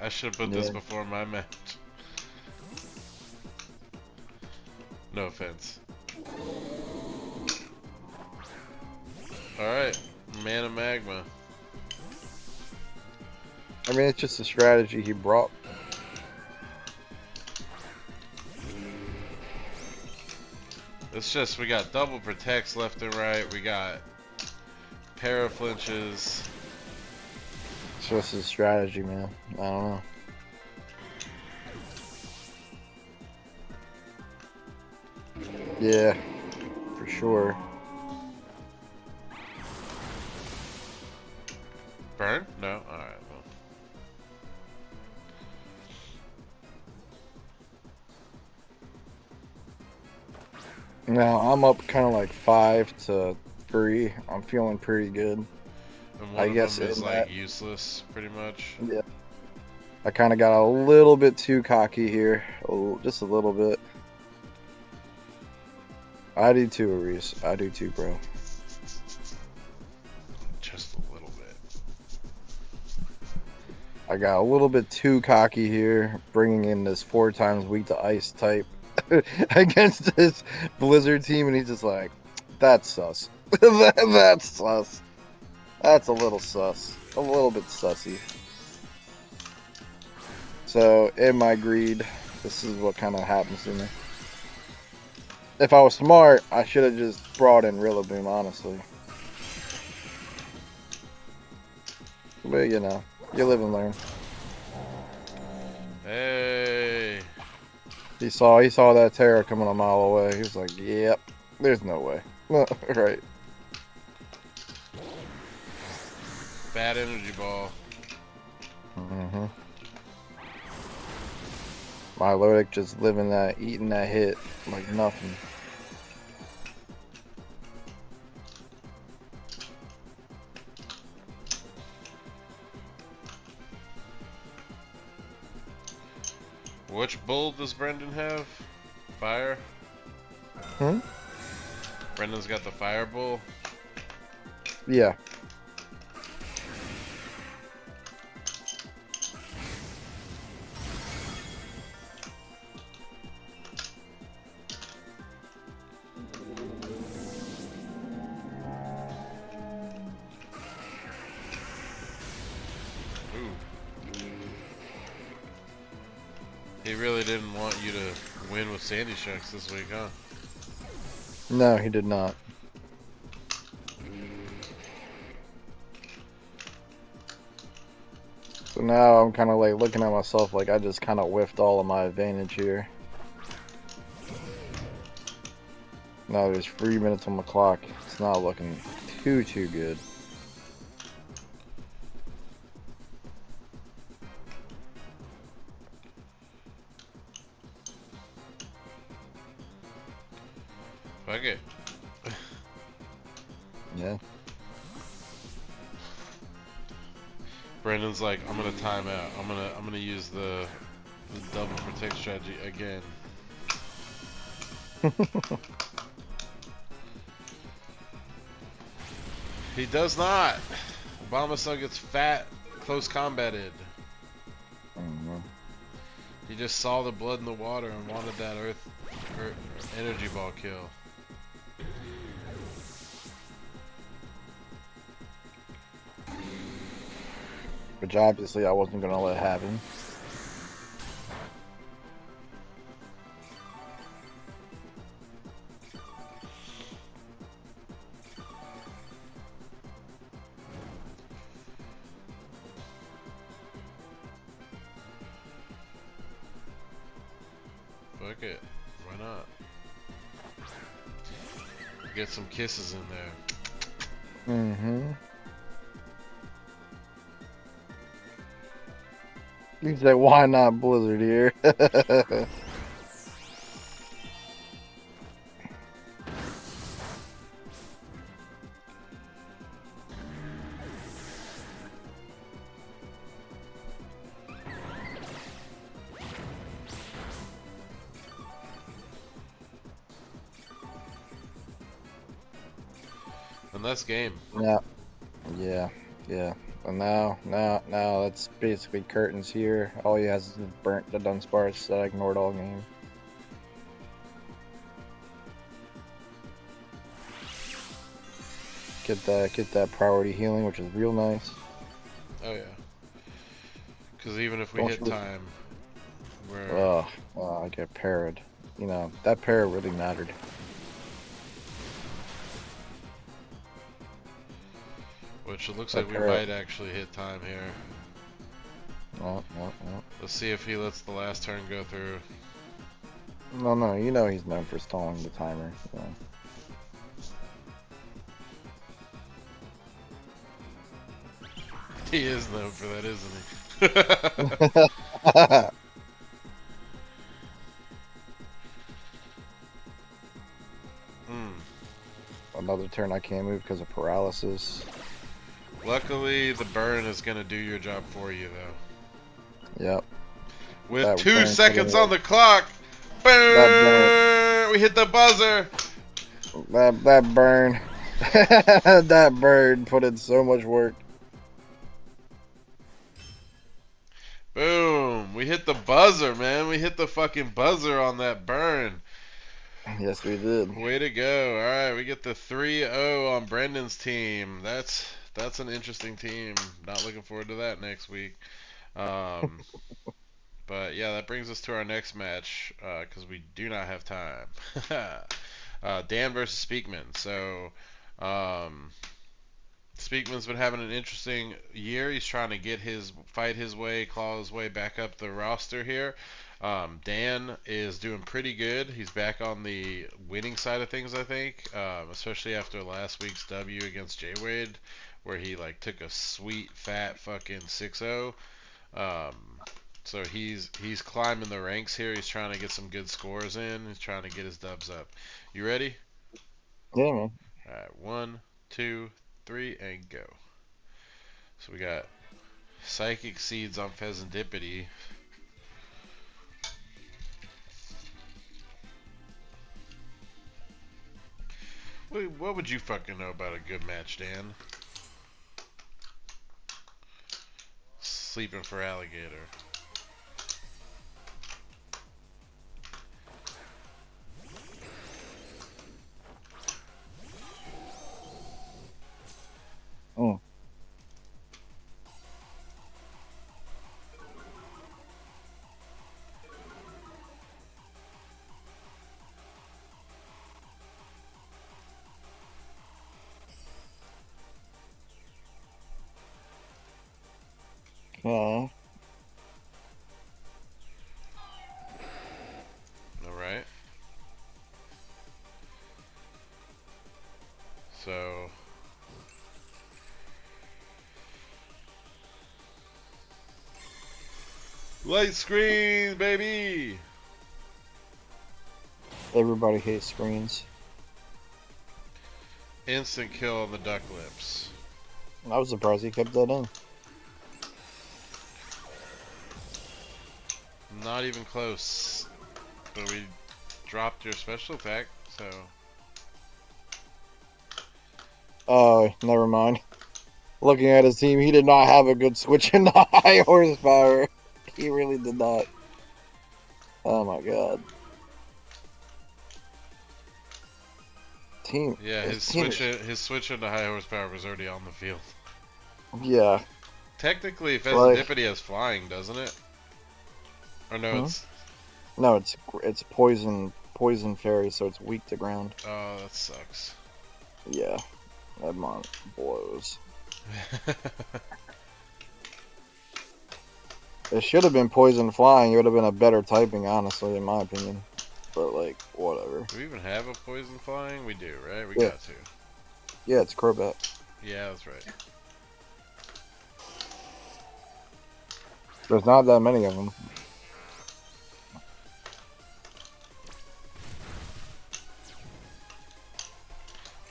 I should have put this Yeah. before my match. No offense. Alright, Mana Magma. I mean, it's just a strategy he brought. It's just we got double protects left and right. We got para flinches. It's just his strategy, man. I don't know. Yeah, for sure. Burn? No? Alright, well. Now I'm up kind of like 5-3. I'm feeling pretty good. And I one of guess them is in like that, useless, pretty much. yeah, I kind of got a little bit too cocky here, just a little bit. I do too, Reese. I do too, bro. Just a little bit. I got a little bit too cocky here, bringing in this 4 times weak to ice type against this Blizzard team, and he's just like, that's sus. That's sus. That's a little sus. A little bit sussy. So, in my greed, this is what kind of happens to me. If I was smart, I should have just brought in Rillaboom, honestly. But, you know, you live and learn. Hey! He saw that Terra coming a mile away. He was like, yep, there's no way. Right. Bad energy ball. Mm-hmm. Milotic just living that, eating that hit like nothing. Which bull does Brendan have? Fire? Hmm? Brendan's got the fire bull. Yeah. Ooh. He really didn't want you to win with Sandy Sharks this week, huh? No, he did not. So now I'm kind of like looking at myself like I just kind of whiffed all of my advantage here. Now there's 3 minutes on the clock. It's not looking too good. Fuck it. Yeah. Brendan's like, I'm gonna time out. I'm gonna use the double protect strategy again. He does not. Obama gets fat, close combated. He just saw the blood in the water and wanted that earth energy ball kill. Which obviously I wasn't gonna let happen. Fuck it. Why not? Get some kisses in there. Mm-hmm. You say, why not Blizzard here? And that's game. Yeah. And now that's basically curtains here. All he has is burnt the Dunsparce, so I ignored all game. Get that priority healing, which is real nice. Oh yeah. Because even if we Don't hit you? time, we're... Ugh. I get parried. You know, that parry really mattered. Which it looks That like we parry. might actually hit time here. No, no, no. Let's see if he lets the last turn go through. No, no. You know he's known for stalling the timer. So. He is known for that, isn't he? Another turn I can't move because of paralysis. Luckily, the burn is going to do your job for you, though. Yep. With That 2 burn seconds on the clock, that burn. burn! We hit the buzzer! That burn. That burn put in so much work. Boom! We hit the buzzer, man. We hit the fucking buzzer on that burn. Yes, we did. Way to go. Alright, we get the 3-0 on Brendan's team. That's an interesting team. Not looking forward to that next week. But yeah, that brings us to our next match, because we do not have time. Dan versus Speakman. So, Speakman's been having an interesting year. He's trying to fight his way, claw his way back up the roster here. Dan is doing pretty good. He's back on the winning side of things, I think, especially after last week's W against Jay Wade, where he like took a sweet fat fucking 6-0. So he's climbing the ranks here. He's trying to get some good scores in. He's trying to get his dubs up. You ready? Yeah, man. All right, 1, 2, 3, and go. So we got Psychic Seeds on Pheasantipity. What would you fucking know about a good match, Dan? Sleeping for Alligator. Mm. Okay. Alright. So... Light screen, baby! Everybody hates screens. Instant kill on the duck lips. I was surprised he kept that in. Not even close. But we dropped your special attack, so... Oh, never mind. Looking at his team, he did not have a good switch in the high horsepower. He really did not. Oh my god. Team. Yeah, his switch into high horsepower was already on the field. Yeah. Technically, Like, Pheasantipity has flying, doesn't it? Or no, it's... no, it's poison fairy, so it's weak to ground. Oh, that sucks. Yeah. That mon blows. It should have been poison flying. It would have been a better typing, honestly, in my opinion. But, like, whatever. Do we even have a poison flying? We do, right? We Yeah. got to. Yeah, it's Crobat. Yeah, that's right. There's not that many of them.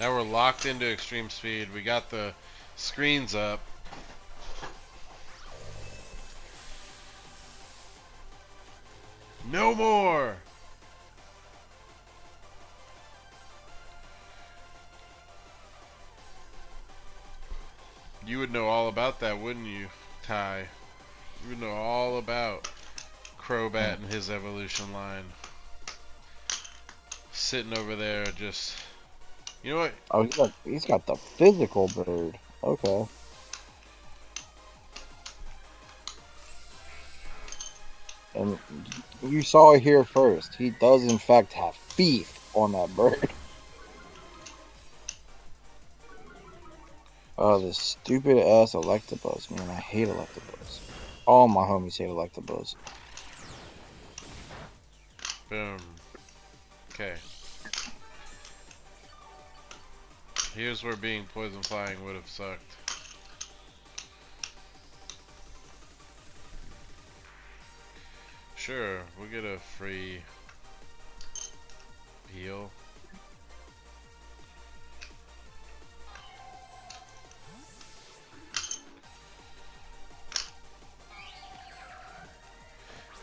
Now we're locked into extreme speed. We got the screens up. No more! You would know all about that, wouldn't you, Ty? You would know all about Crobat and his evolution line. Sitting over there just... You know what? Oh, he's got the physical bird. Okay. And you saw it here first. He does, in fact, have beef on that bird. Oh, this stupid ass Electabuzz, man. I hate Electabuzz. All my homies hate Electabuzz. Boom. Okay. Here's where being poison flying would have sucked. Sure, we'll get a free heal.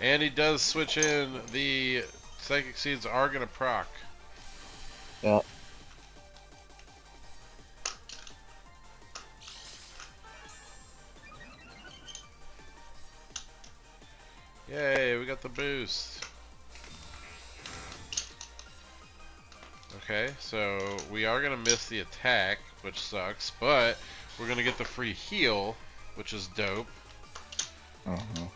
And he does switch in. The Psychic Seeds are going to proc. Yeah. Yay, we got the boost. Okay, so we are going to miss the attack, which sucks, but we're going to get the free heal, which is dope. Uh-huh.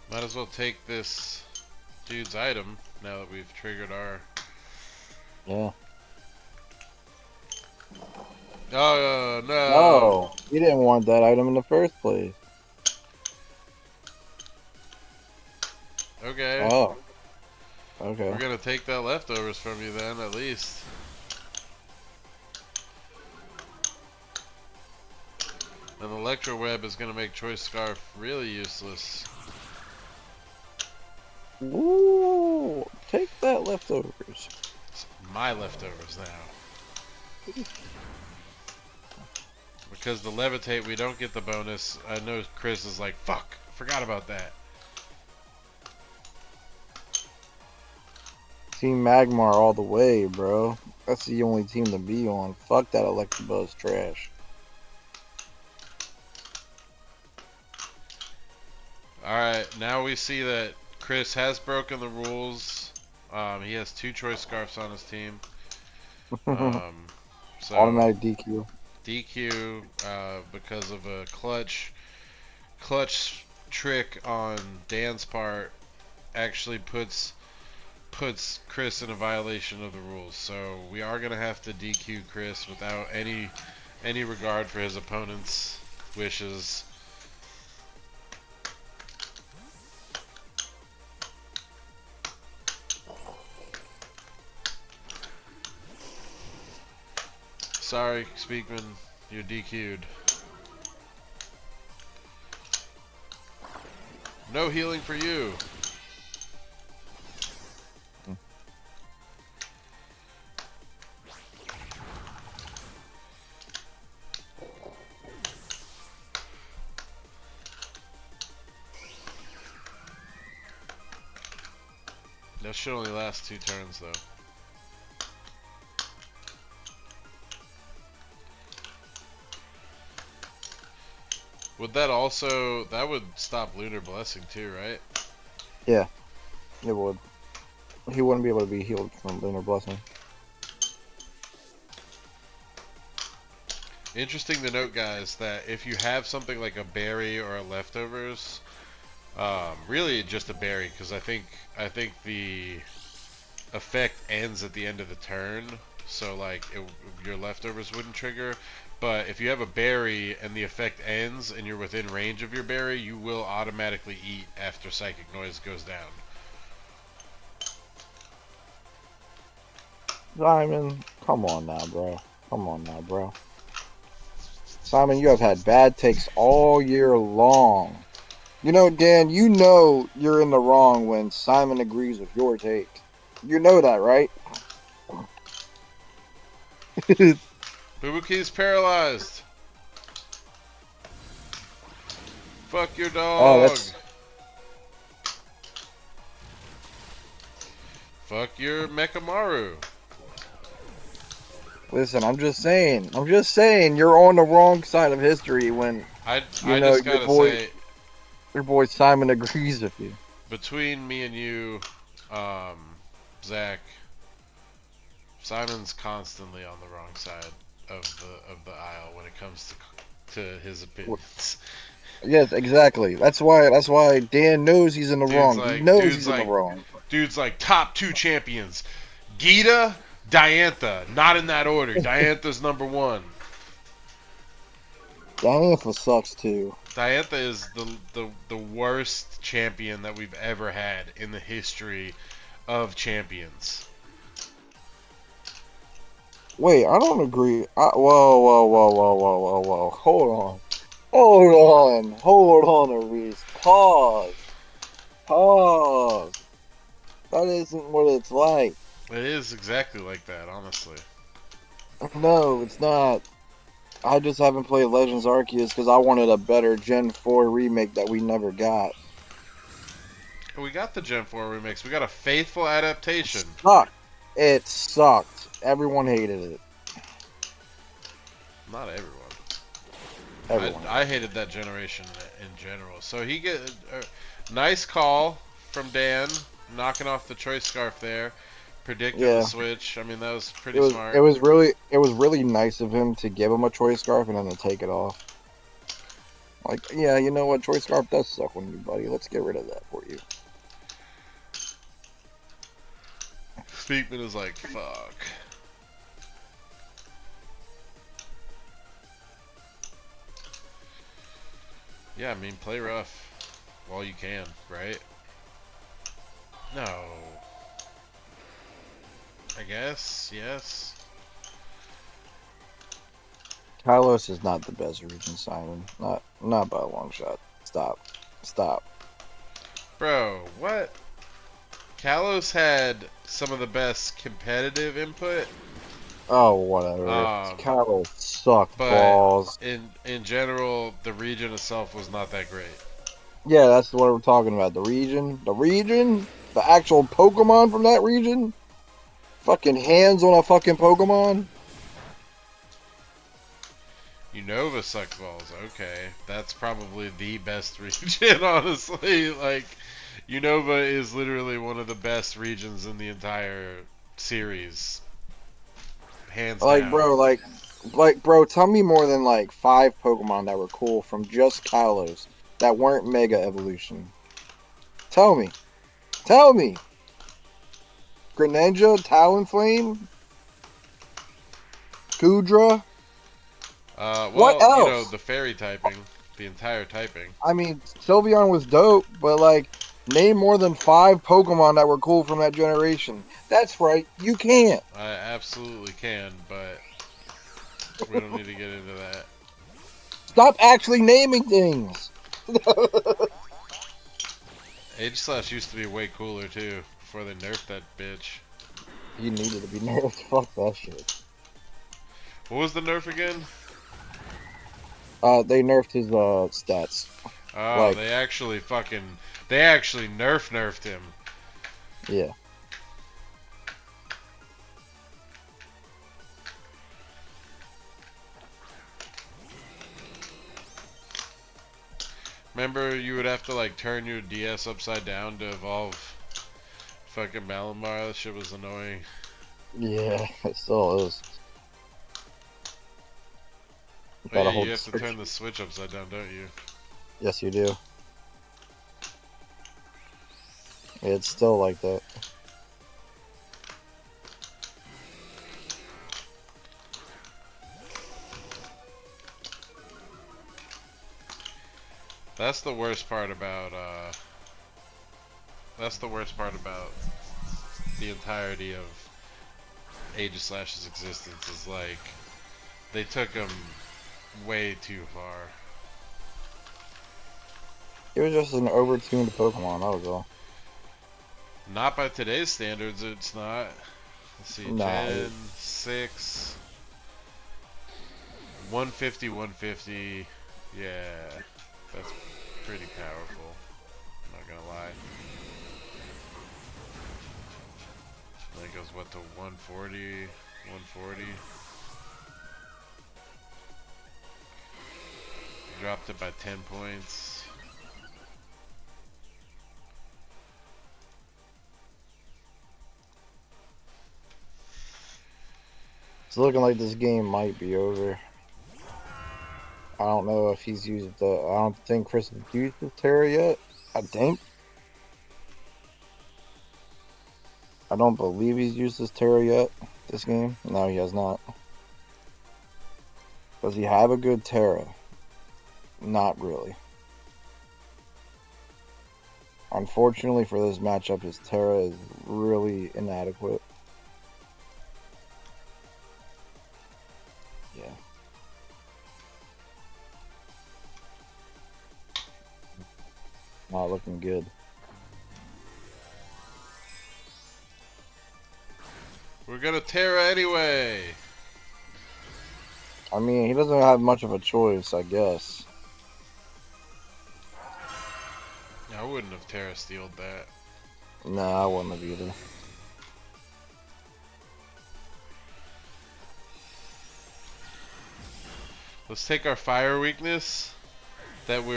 Might as well take this dude's item now that we've triggered our... Yeah. Oh, no. No, you didn't want that item in the first place. Okay. Oh. Okay. We're going to take that leftovers from you then, at least. An Electro Web is going to make Choice Scarf really useless. Ooh, take that leftovers. It's my leftovers now. Because the Levitate, we don't get the bonus. I know Chris is like, fuck, forgot about that. Team Magmar all the way, bro. That's the only team to be on. Fuck that Electabuzz trash. Alright, now we see that Chris has broken the rules. He has 2 Choice Scarfs on his team. So Automatic DQ. DQ because of a clutch trick on Dan's part actually puts Chris in a violation of the rules. So we are gonna have to DQ Chris without any regard for his opponent's wishes. Sorry, Speakman, you're DQ'd. No healing for you. That should only last 2 turns, though. Would that also... That would stop Lunar Blessing, too, right? Yeah, it would. He wouldn't be able to be healed from Lunar Blessing. Interesting to note, guys, that if you have something like a berry or a leftovers... really just a berry, because I think the effect ends at the end of the turn, so like your leftovers wouldn't trigger. But if you have a berry and the effect ends and you're within range of your berry, you will automatically eat after Psychic Noise goes down. Simon, come on now, bro. Come on now, bro. Simon, you have had bad takes all year long. You know, Dan, you know you're in the wrong when Simon agrees with your take. You know that, right? Bubuki's paralyzed. Fuck your Oh, dog. that's... Fuck your Mechamaru. Listen, I'm just saying. I'm just saying you're on the wrong side of history when I just your gotta boy say, Simon agrees with you. between me and you, um, Zach, Simon's constantly on the wrong side of the aisle when it comes to his opinions. Yes, exactly. That's why Dan knows he's in the Dude's wrong. He like knows dude's he's in the like wrong. dude's like top two champions. Gita, Diantha, not in that order. Diantha's number one. Diana sucks too. Diantha is the worst champion that we've ever had in the history of champions. Wait, I don't agree. Whoa, whoa, whoa, whoa, whoa, whoa, whoa. Hold on, Reese. Pause. Pause. That isn't what it's like. It is exactly like that, honestly. No, it's not. I just haven't played Legends Arceus because I wanted a better Gen 4 remake that we never got. We got the Gen 4 remix. We got a faithful adaptation. Sucked. It sucked. Everyone hated it. Not everyone. Everyone I hated hated that generation in general. So he get nice call from Dan, knocking off the choice scarf there, it. predicting the Yeah. switch. I mean that was It pretty was smart. it was really nice of him to give him a choice scarf and then to take it off. Like, yeah, you know what? Choice scarf does suck on you, buddy. Let's get rid of that for you. Speakman is like fuck. Yeah, I mean play rough while you can, right? No. I guess yes. Kylos is not the best region, Simon. Not by a long shot. Stop. Stop. Bro, what? Kalos had some of the best competitive input, Oh, whatever. um, Kylos sucked but balls. in general, the region itself was not that great. Yeah, that's what we're talking about. The actual Pokemon from that region. Fucking hands on a fucking Pokemon. Unova sucked balls. Okay, that's probably the best region, honestly. Like, Unova is literally one of the best regions in the entire series, hands Like, down. bro, bro, tell me more than like 5 Pokemon that were cool from just Kylos that weren't Mega Evolution. Tell me. Tell me. Greninja, Talonflame, Kudra. What Well, you know, else? the fairy typing, the entire typing. I mean, Sylveon was dope, but like, name more than 5 Pokemon that were cool from that generation. That's right, you can't. I absolutely can, but we don't need to get into that. Stop actually naming things. Age Slash used to be way cooler too before they nerfed that bitch. He needed to be nerfed. Fuck that shit. What was the nerf again? They nerfed his stats. Oh, Like, they actually fucking they actually nerfed him. yeah. Remember, you would have to like turn your DS upside down to evolve fucking Malamar. That shit was annoying. Yeah, it still is. You Oh yeah, gotta you hold the have to switch. turn the Switch upside down, don't you? Yes, you do. It's still like that. That's the worst part about that's the worst part about the entirety of Age Slash's existence is like they took him way too far. It was just an overtuned Pokemon, that was all. Not by today's standards, it's not. Let's see, Nah, Gen 6, 150, 150. Yeah, that's pretty powerful. I'm not gonna lie. Then it goes what to 140, 140. Dropped it by 10 points. It's looking like this game might be over. I don't know if he's used the. I don't think Chris has used the Terra yet. I think. I don't believe he's used his Terra yet. This game. No, he has not. Does he have a good Terra? Not really. Unfortunately for this matchup, his Terra is really inadequate. Yeah. Not looking good. We're gonna Terra anyway. I mean, he doesn't have much of a choice, I guess. I wouldn't have Terra Steeled that. Nah, I wouldn't have either. Let's take our fire weakness that we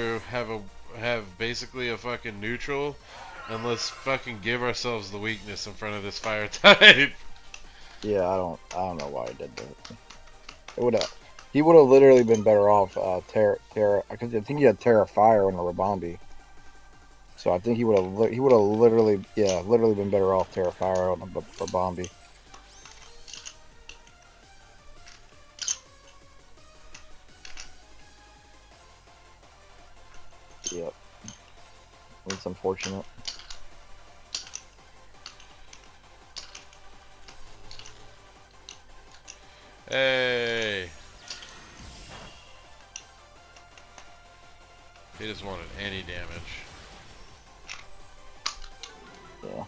have basically a fucking neutral, and let's fucking give ourselves the weakness in front of this fire type. Yeah, I don't know why he did that. He would have literally been better off Terra, because I think he had Terra Fire on the Rabombi. So I think he would have literally been better off Terra Fire on the Rabombi. Yep. It's unfortunate. Hey. He just wanted any damage. Yeah.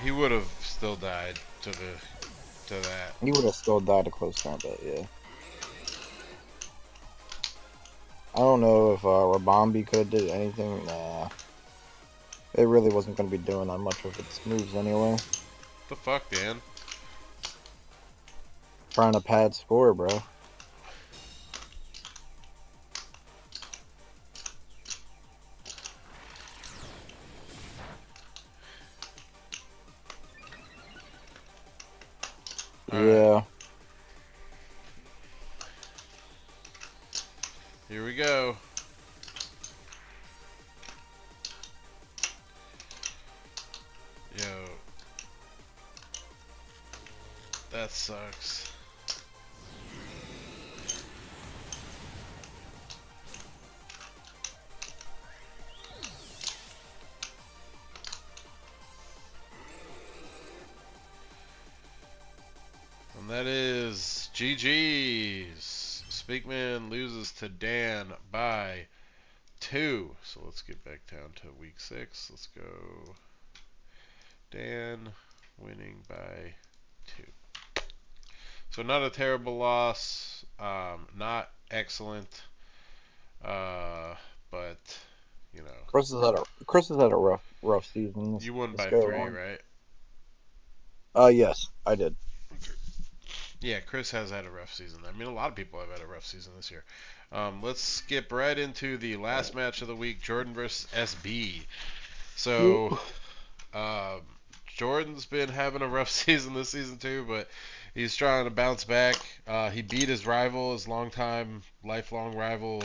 He would have still died to that. He would have still died to close combat, yeah. I don't know if Rabombi could have did anything. Nah. It really wasn't going to be doing that much with its moves anyway. What the fuck, Dan? Trying to pad score, bro. Yeah. Right. Here we go. Yo. That sucks. And that is GG's. Speakman loses to Dan by 2. So let's get back down to week 6. Let's go. Dan winning by 2. So not a terrible loss. Not excellent. But you know. Chris has had a rough season. You won Let's by go 3, on. right? Yes, I did. Yeah, Chris has had a rough season. I mean, a lot of people have had a rough season this year. Let's skip right into the last match of the week, Jordan versus SB. So, Jordan's been having a rough season this season too, but he's trying to bounce back. He beat his rival, his lifelong rival,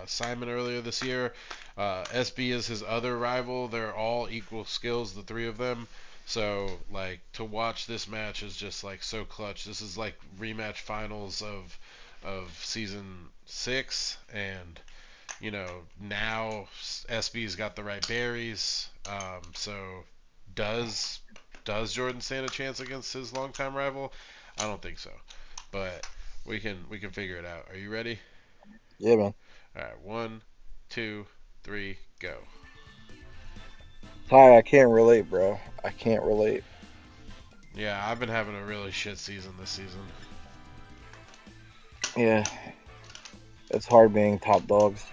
Simon, earlier this year. SB is his other rival. They're all equal skills, the 3 of them. So, like, to watch this match is just, like, so clutch. This is, like, rematch finals of season 6, and, you know, now SB's got the right berries. So, does Jordan stand a chance against his longtime rival? I don't think so, but we can figure it out. Are you ready? Yeah, man. All right, 1, 2, 3, go. Ty, I can't relate, bro. I can't relate. Yeah, I've been having a really shit season this season. Yeah. It's hard being top dogs.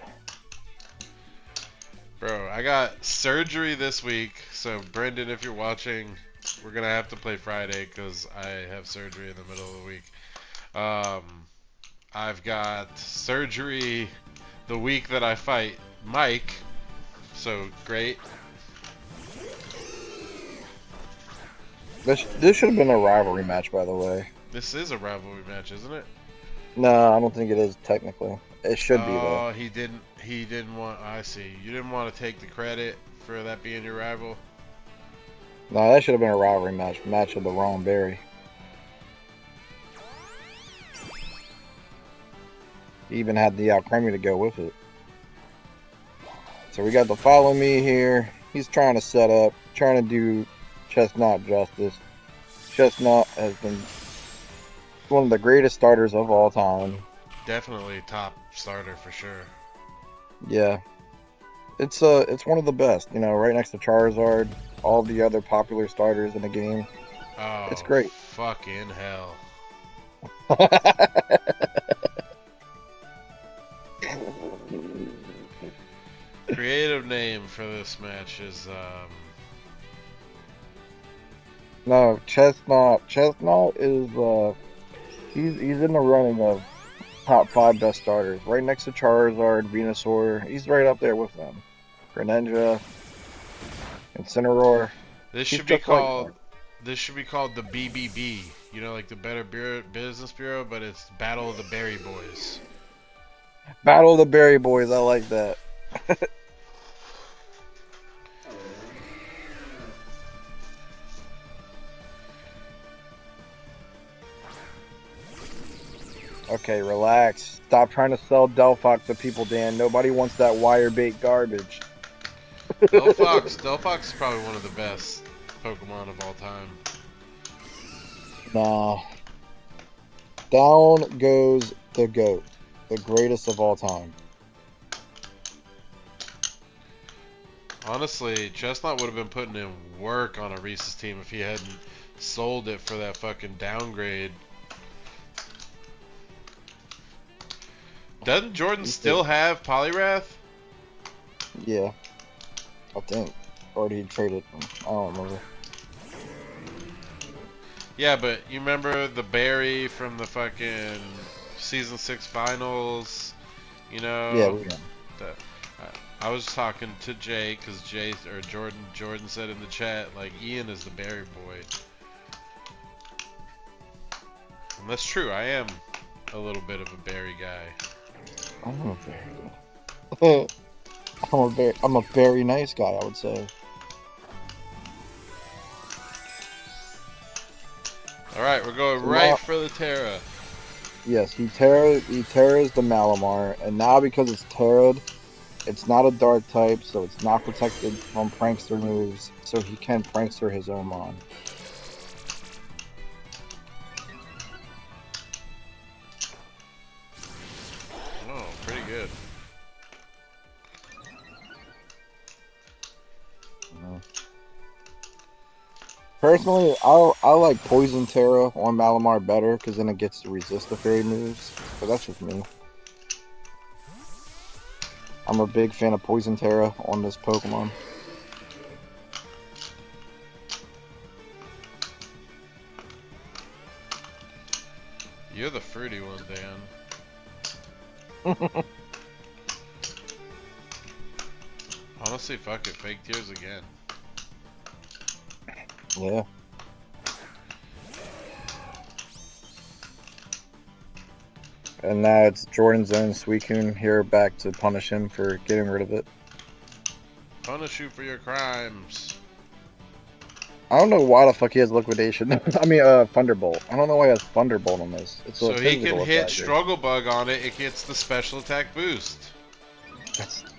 Bro, I got surgery this week, so Brendan, if you're watching, We're gonna have to play Friday because I have surgery in the middle of the week. I've got surgery the week that I fight Mike, so great. This should have been a rivalry match, by the way. This is a rivalry match, isn't it? No, I don't think it is technically. It should be though. Oh, he didn't. He didn't want. I see. You didn't want to take the credit for that being your rival. No, that should have been a rivalry match. Match of the wrong berry. He even had the Alchemy to go with it. So we got the follow me here. He's trying to set up, trying to do Chestnut justice. Chestnut has been one of the greatest starters of all time. Definitely top starter for sure. Yeah. It's one of the best, you know, right next to Charizard, all the other popular starters in the game. Oh, It's great. fucking hell. Creative name for this match is No, Chestnut. Chestnut is he's in the running of top 5 best starters, right next to Charizard, Venusaur. He's right up there with them. Greninja, Incineroar. this He's should be just like called this should be called the BBB. You know, like the Better Business Bureau, but it's Battle of the Berry Boys. Battle of the Berry Boys. I like that. Okay, relax. Stop trying to sell Delphox to people, Dan. Nobody wants that wire bait garbage. Delphox is probably one of the best Pokemon of all time. Nah. Down goes the GOAT. The greatest of all time. Honestly, Chestnut would have been putting in work on a Reese's team if he hadn't sold it for that fucking downgrade. Doesn't Jordan still have Poliwrath? Yeah. I think. Or did he trade it? I don't remember. Yeah, but you remember the berry from the fucking Season 6 finals? You know? Yeah, we know. I was talking to Jay, because Jordan said in the chat, like, Ian is the berry boy. And that's true, I am a little bit of a berry guy. I'm a very I'm a very nice guy, I would say. Alright, we're going right for the Terra. Yes, he terras the Malamar, and now because it's terra'd, it's not a dark type, so it's not protected from prankster moves, so he can prankster his own mon. Oh, pretty good. Personally, I like Poison Terra on Malamar better, because then it gets to resist the fairy moves, but that's just me. I'm a big fan of Poison Terra on this Pokemon. You're the fruity one, Dan. Honestly, fuck it. Fake tears again. Yeah. And now it's Jordan's own Suicune here back to punish him for getting rid of it. Punish you for your crimes. I don't know why the fuck he has Liquidation. I mean, Thunderbolt. I don't know why he has Thunderbolt on this. It's So a he can physical hit attacker. Struggle Bug on it, it gets the special attack boost.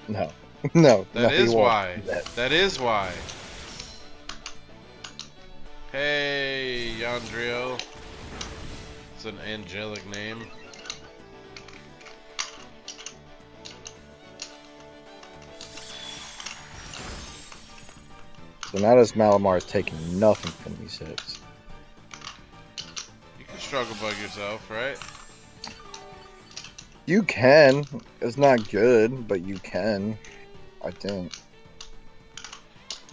No. No. That he is won't. why. That is why. Hey, Yandriel. It's an angelic name. So now this Malamar is taking nothing from these hits. You can Struggle Bug yourself, right? You can. It's not good, but you can. I think.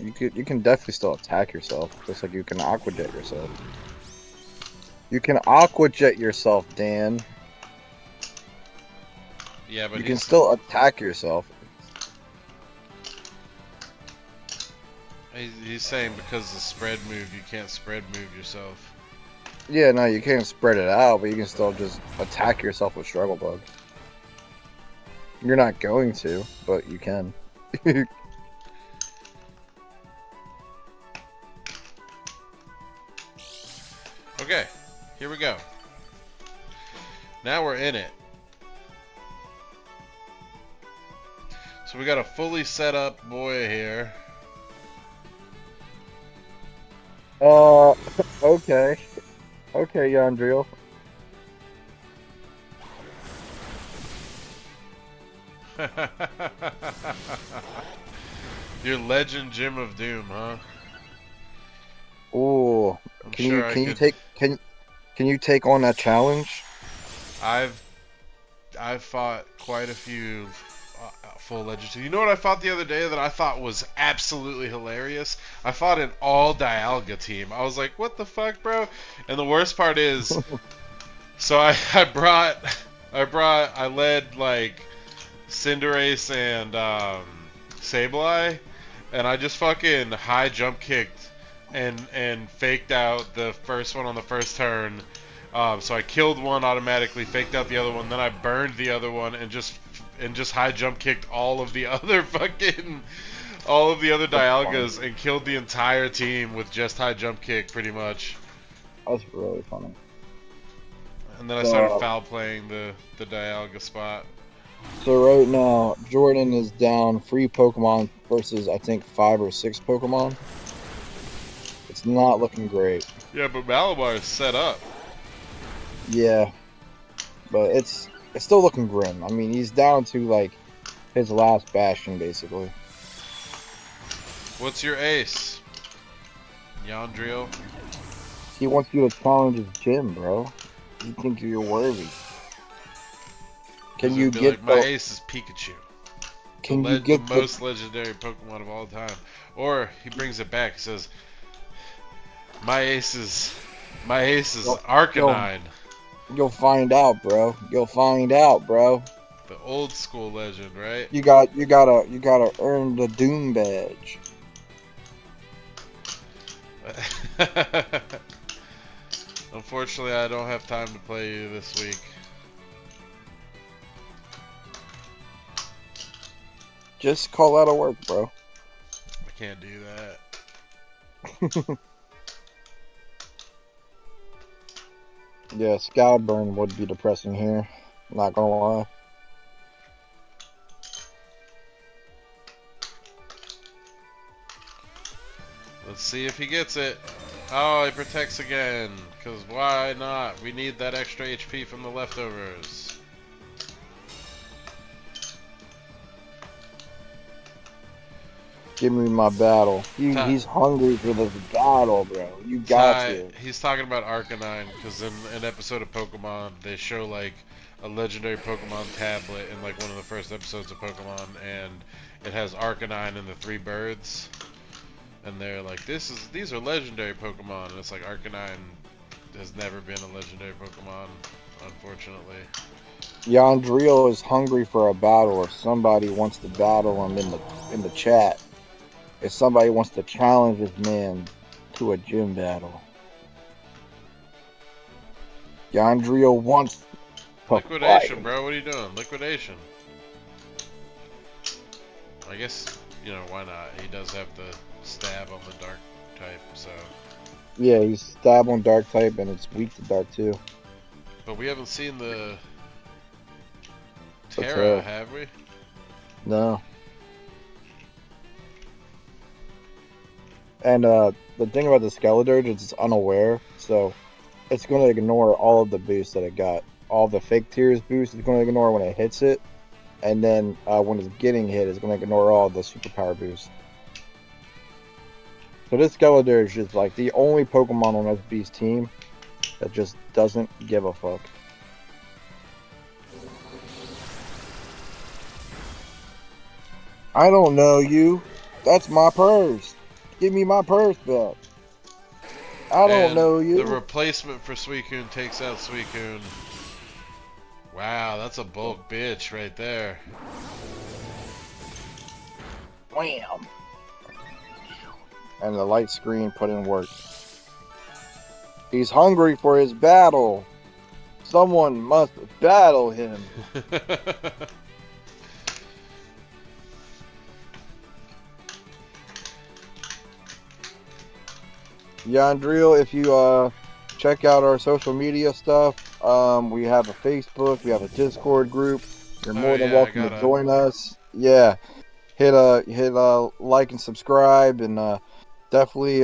You can definitely still attack yourself, just like you can aqua jet yourself. You can aqua jet yourself, Dan. Yeah, but You can still attack yourself. he's saying because the spread move, you can't spread move yourself. Yeah, no, you can't spread it out, but you can still just attack yourself with Struggle Bug. You're not going to, but you can. Okay, here we go. Now we're in it. So we got a fully set up boy here. Okay. Okay, Yandriel. Your legend Gym of Doom, huh? Ooh. I'm Can sure you I can you could. take can you take on that challenge? I've fought quite a few full legends. You know what I fought the other day that I thought was absolutely hilarious? I fought an all Dialga team. I was like, what the fuck, bro? And the worst part is, so I led like Cinderace and Sableye, and I just fucking high jump kicked and faked out the first one on the first turn. So I killed one automatically, faked out the other one, then I burned the other one and just high jump kicked all of the other Dialgas and killed the entire team with just high jump kick pretty much. That's really funny. And then I started foul playing the Dialga spot. So right now, Jordan is down 3 Pokemon versus I think 5 or 6 Pokemon. It's not looking great. Yeah, but Malabar is set up. Yeah, but it's still looking grim. I mean, he's down to like his last bastion basically. What's your ace? Yandriel? He wants you to challenge his gym, bro. You think you're worthy? Can you get like, my ace is Pikachu? Can you get the most legendary Pokemon of all time? Or he brings it back. He says, "My ace is Arcanine." You'll find out, bro. You'll find out, bro. The old school legend, right? You gotta earn the Doom badge. Unfortunately, I don't have time to play you this week. Just call out of work, bro. I can't do that. Yeah, Scalburn would be depressing here. Not gonna lie. Let's see if he gets it. Oh, he protects again. Because why not? We need that extra HP from the leftovers. Give me my battle. He's hungry for this battle, bro. You got to. He's talking about Arcanine because in an episode of Pokemon, they show like a legendary Pokemon tablet in like one of the first episodes of Pokemon, and it has Arcanine and the 3 birds. And they're like, these are legendary Pokemon, and it's like Arcanine has never been a legendary Pokemon, unfortunately. Yandriel is hungry for a battle. If somebody wants to battle him in the chat, if somebody wants to challenge this man to a gym battle, Yandriel wants to Liquidation, fight. bro. What are you doing? Liquidation. I guess, why not? He does have the stab on the dark type, so. Yeah, he's stab on dark type, and it's weak to dark too. But we haven't seen the Terra, have we? No. And the thing about the Skeledirge is it's unaware, so it's going to ignore all of the boosts that it got. All the fake tears boosts it's going to ignore when it hits it, and then when it's getting hit, it's going to ignore all the superpower boosts. So this Skeledirge is like the only Pokemon on SB's team that just doesn't give a fuck. I don't know you. That's my purse. Give me my purse back. I don't And know the you. replacement for Suicune takes out Suicune. Wow, that's a bulk bitch right there. Wham! And the light screen put in work. He's hungry for his battle. Someone must battle him. Yandril, if you check out our social media stuff, we have a Facebook, we have a Discord group. You're Oh, more than yeah, I welcome to gotta. join us. Yeah, hit like and subscribe, and definitely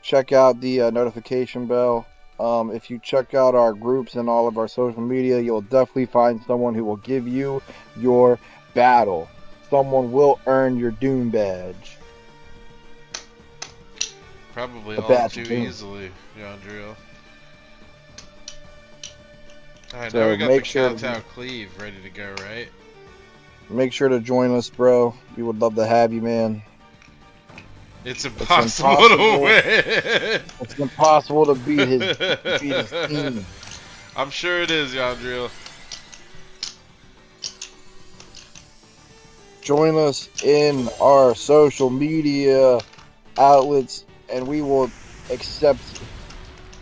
check out the notification bell. If you check out our groups and all of our social media, you'll definitely find someone who will give you your battle. Someone will earn your Doom badge. Probably The all badge too of Doom. easily, Yandril. Alright, now we So got the Kowtow Cleave ready to go, right? make sure to join us, bro. We would love to have you, man. It's It's impossible to impossible. win! It's impossible to beat his team. I'm sure it is, Yandril. Join us in our social media outlets, and we will accept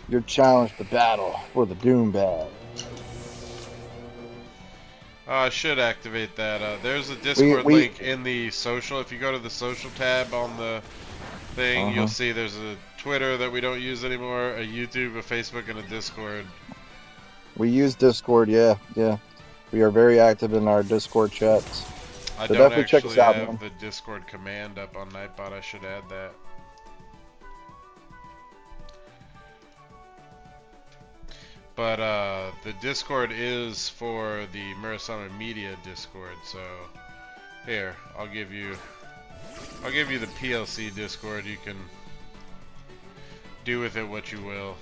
your challenge to battle for the Doom badge. I should activate that. There's a We Discord we link in the social. If you go to the social tab on the thing, you'll see there's a Twitter that we don't use anymore, a YouTube, a Facebook, and a Discord. we use Discord. Yeah. We are very active in our Discord chats. I So don't definitely check us actually out, have man. the Discord command up on Nightbot. I should add that. But the Discord is for the Murasama Media Discord. So here, I'll give you the PLC Discord. You can do with it what you will.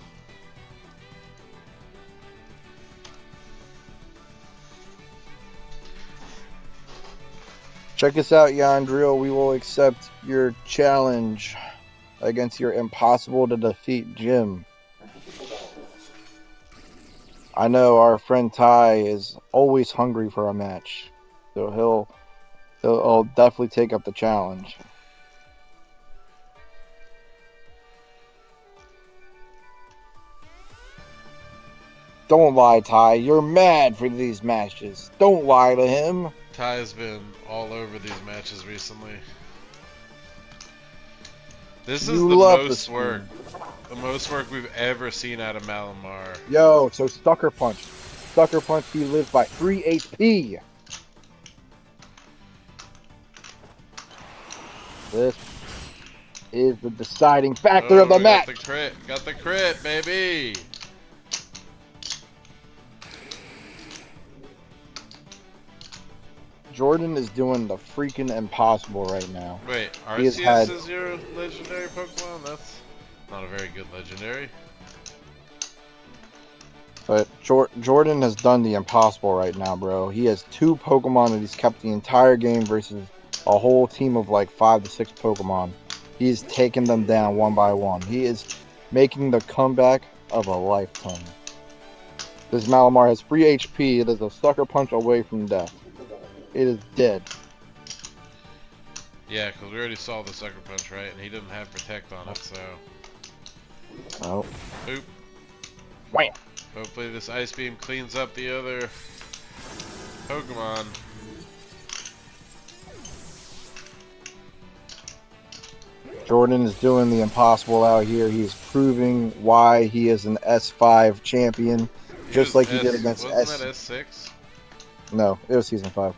Check us out, Yandril. We will accept your challenge against your impossible to defeat Jim. I know our friend Ty is always hungry for a match, so he'll definitely take up the challenge. Don't lie, Ty. You're mad for these matches. Don't lie to him. Ty's been all over these matches recently. This is You the love most work. The most work we've ever seen out of Malamar. Yo, so Sucker Punch. Sucker Punch, he lives by 3 HP. This is the deciding factor of the match. Got the crit. Got the crit, baby. Jordan is doing the freaking impossible right now. Wait, He has Arceus is your legendary Pokemon? That's not a very good legendary. But Jordan has done the impossible right now, bro. He has 2 Pokemon that he's kept the entire game versus a whole team of like 5 to 6 Pokemon. He's taking them down one by one. He is making the comeback of a lifetime. This Malamar has 3 HP. It is a Sucker Punch away from death. It is dead. Yeah, because we already saw the Sucker Punch, right? And he didn't have Protect on it, so... Oh. Oop. Wham! Hopefully this Ice Beam cleans up the other Pokemon. Jordan is doing the impossible out here. He's proving why he is an S5 champion. Just like he did against Wasn't that S6? No, it was Season 5.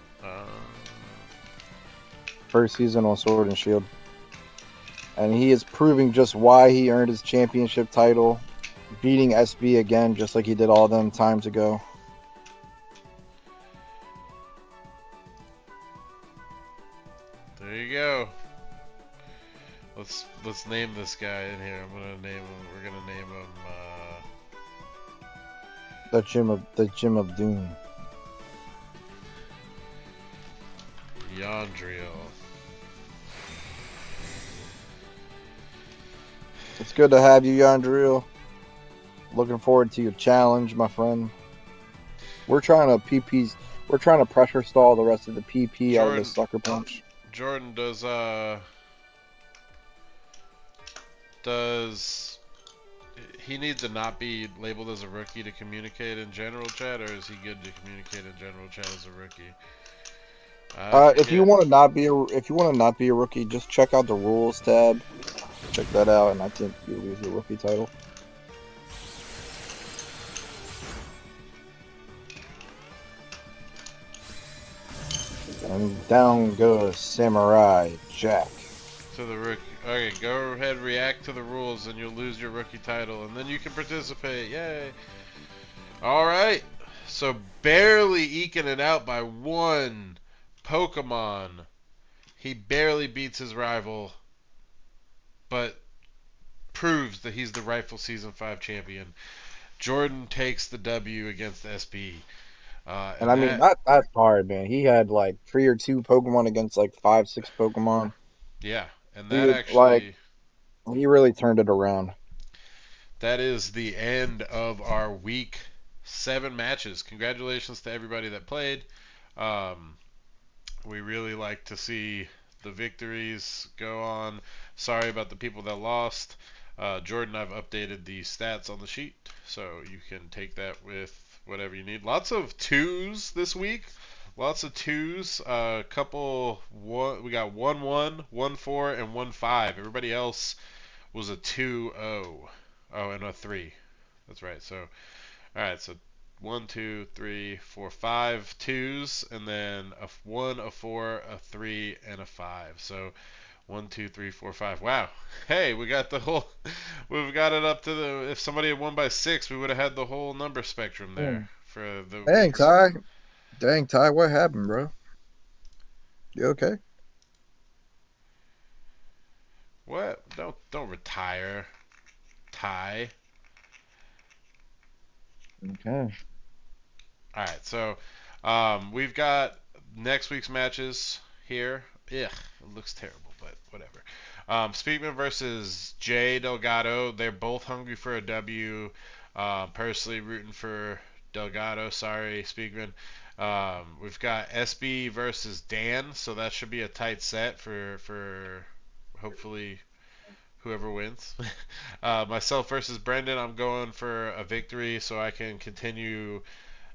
First season on Sword and Shield. And he is proving just why he earned his championship title. Beating SB again, just like he did all them times ago. There you go. Let's name this guy in here. We're gonna name him The Gym of Doom. Yandril. It's good to have you, Yandril. Looking forward to your challenge, my friend. We're trying to PP's. We're trying to pressure stall the rest of the PP out of this Jordan, sucker punch. Jordan, does he need to not be labeled as a rookie to communicate in general chat, or is he good to communicate in general chat as a rookie? I If you forget. want to not be a rookie, just check out the rules tab. Check that out, and I think you lose your rookie title. And down goes Samurai Jack. To the rookie. Okay, go ahead, react to the rules, and you'll lose your rookie title, and then you can participate. Yay! All right. So barely eking it out by one Pokemon. He barely beats his rival, but proves that he's the rightful Season 5 champion. Jordan takes the W against SB. And And I mean, that, that's hard, man. He had like 3 or 2 Pokemon against like 5, 6 Pokemon. yeah. And He that was like, actually, he really turned it around. that is the end of our week 7 matches. Congratulations to everybody that played. Um, we really like to see the victories go on. Sorry about the people that lost. Jordan, I've updated the stats on the sheet, so you can take that with whatever you need. Lots of twos this week. Lots of twos. Couple one. We got 1-1, 1-4, and 1-5. Everybody else was a 2-0. Oh, and a 3. That's right. So, all right. So 1, 2, 3, 4, 5 twos, and then a 1, a 4, a 3, and a 5. So 1, 2, 3, 4, 5. Wow. Hey, we got the whole. We've got it up to the. If somebody had won by 6, we would have had the whole number spectrum there for the Dang, weeks. Ty. Dang, Ty, what happened, bro? You okay? What? Don't retire, Ty. Okay. All right. So we've got next week's matches here. Ugh, it looks terrible, but whatever. Speakman versus Jay Delgado. They're both hungry for a W. Personally rooting for Delgado. Sorry, Speakman. We've got SB versus Dan, so that should be a tight set for hopefully whoever wins. Myself versus Brendan. I'm going for a victory so I can continue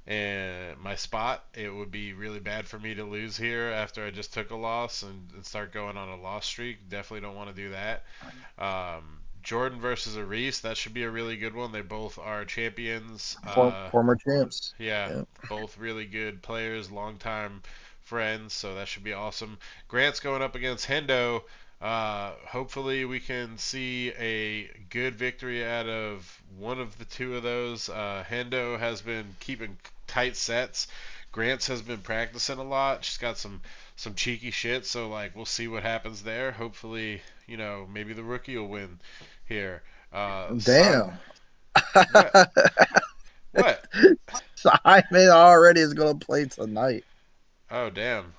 and my spot. It would be really bad for me to lose here after I just took a loss and start going on a loss streak. Definitely don't want to do that. Jordan versus Aris, that should be a really good one. They both are champions. Former champs. Yeah, Yeah. both really good players, longtime friends, so that should be awesome. Grant's going up against Hendo. Hopefully, we can see a good victory out of one of the two of those. Hendo has been keeping tight sets. Grant's has been practicing a lot. She's got some cheeky shit, so like we'll see what happens there. Hopefully, maybe the rookie will win here. Damn. What? What? Simon already is gonna play tonight. Oh damn.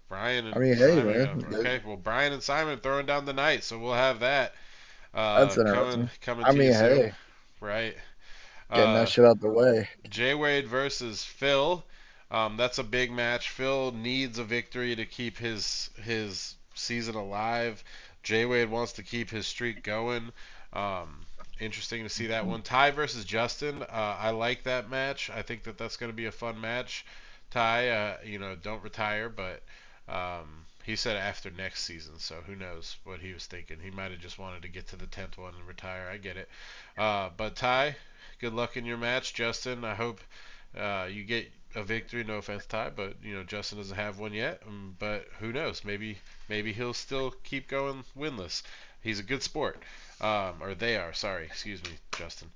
Brian I and mean, hey, Simon man, go. Okay, well Brian and Simon throwing down the night, so we'll have that that's coming interesting. coming I to you mean, soon, hey, right? getting that Uh, shit out the way. Jay Wade versus Phil. That's a big match. Phil needs a victory to keep his season alive. Jay Wade wants to keep his streak going. Interesting to see that one. Ty versus Justin. I like that match. I think that's going to be a fun match. Ty, don't retire, but he said after next season, so who knows what he was thinking. He might have just wanted to get to the 10th one and retire. I get it. But Ty, good luck in your match. Justin, I hope you get a victory. No offense, Ty, but Justin doesn't have one yet. But who knows? Maybe he'll still keep going winless. He's a good sport. Or they are. Sorry, excuse me, Justin.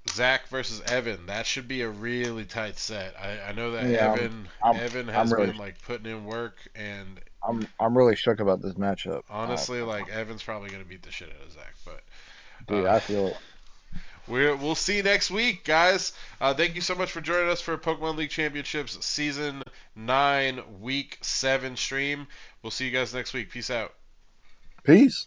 Zach versus Evan. That should be a really tight set. I know that Yeah, I'm, Evan I'm has really, been like putting in work, and I'm really shook about this matchup. honestly, like Evan's probably gonna beat the shit out of Zach. But Dude, I feel it. we'll see you next week, guys. Thank you so much for joining us for Pokemon League Championships Season 9 Week 7 stream. We'll see you guys next week. Peace out. Peace.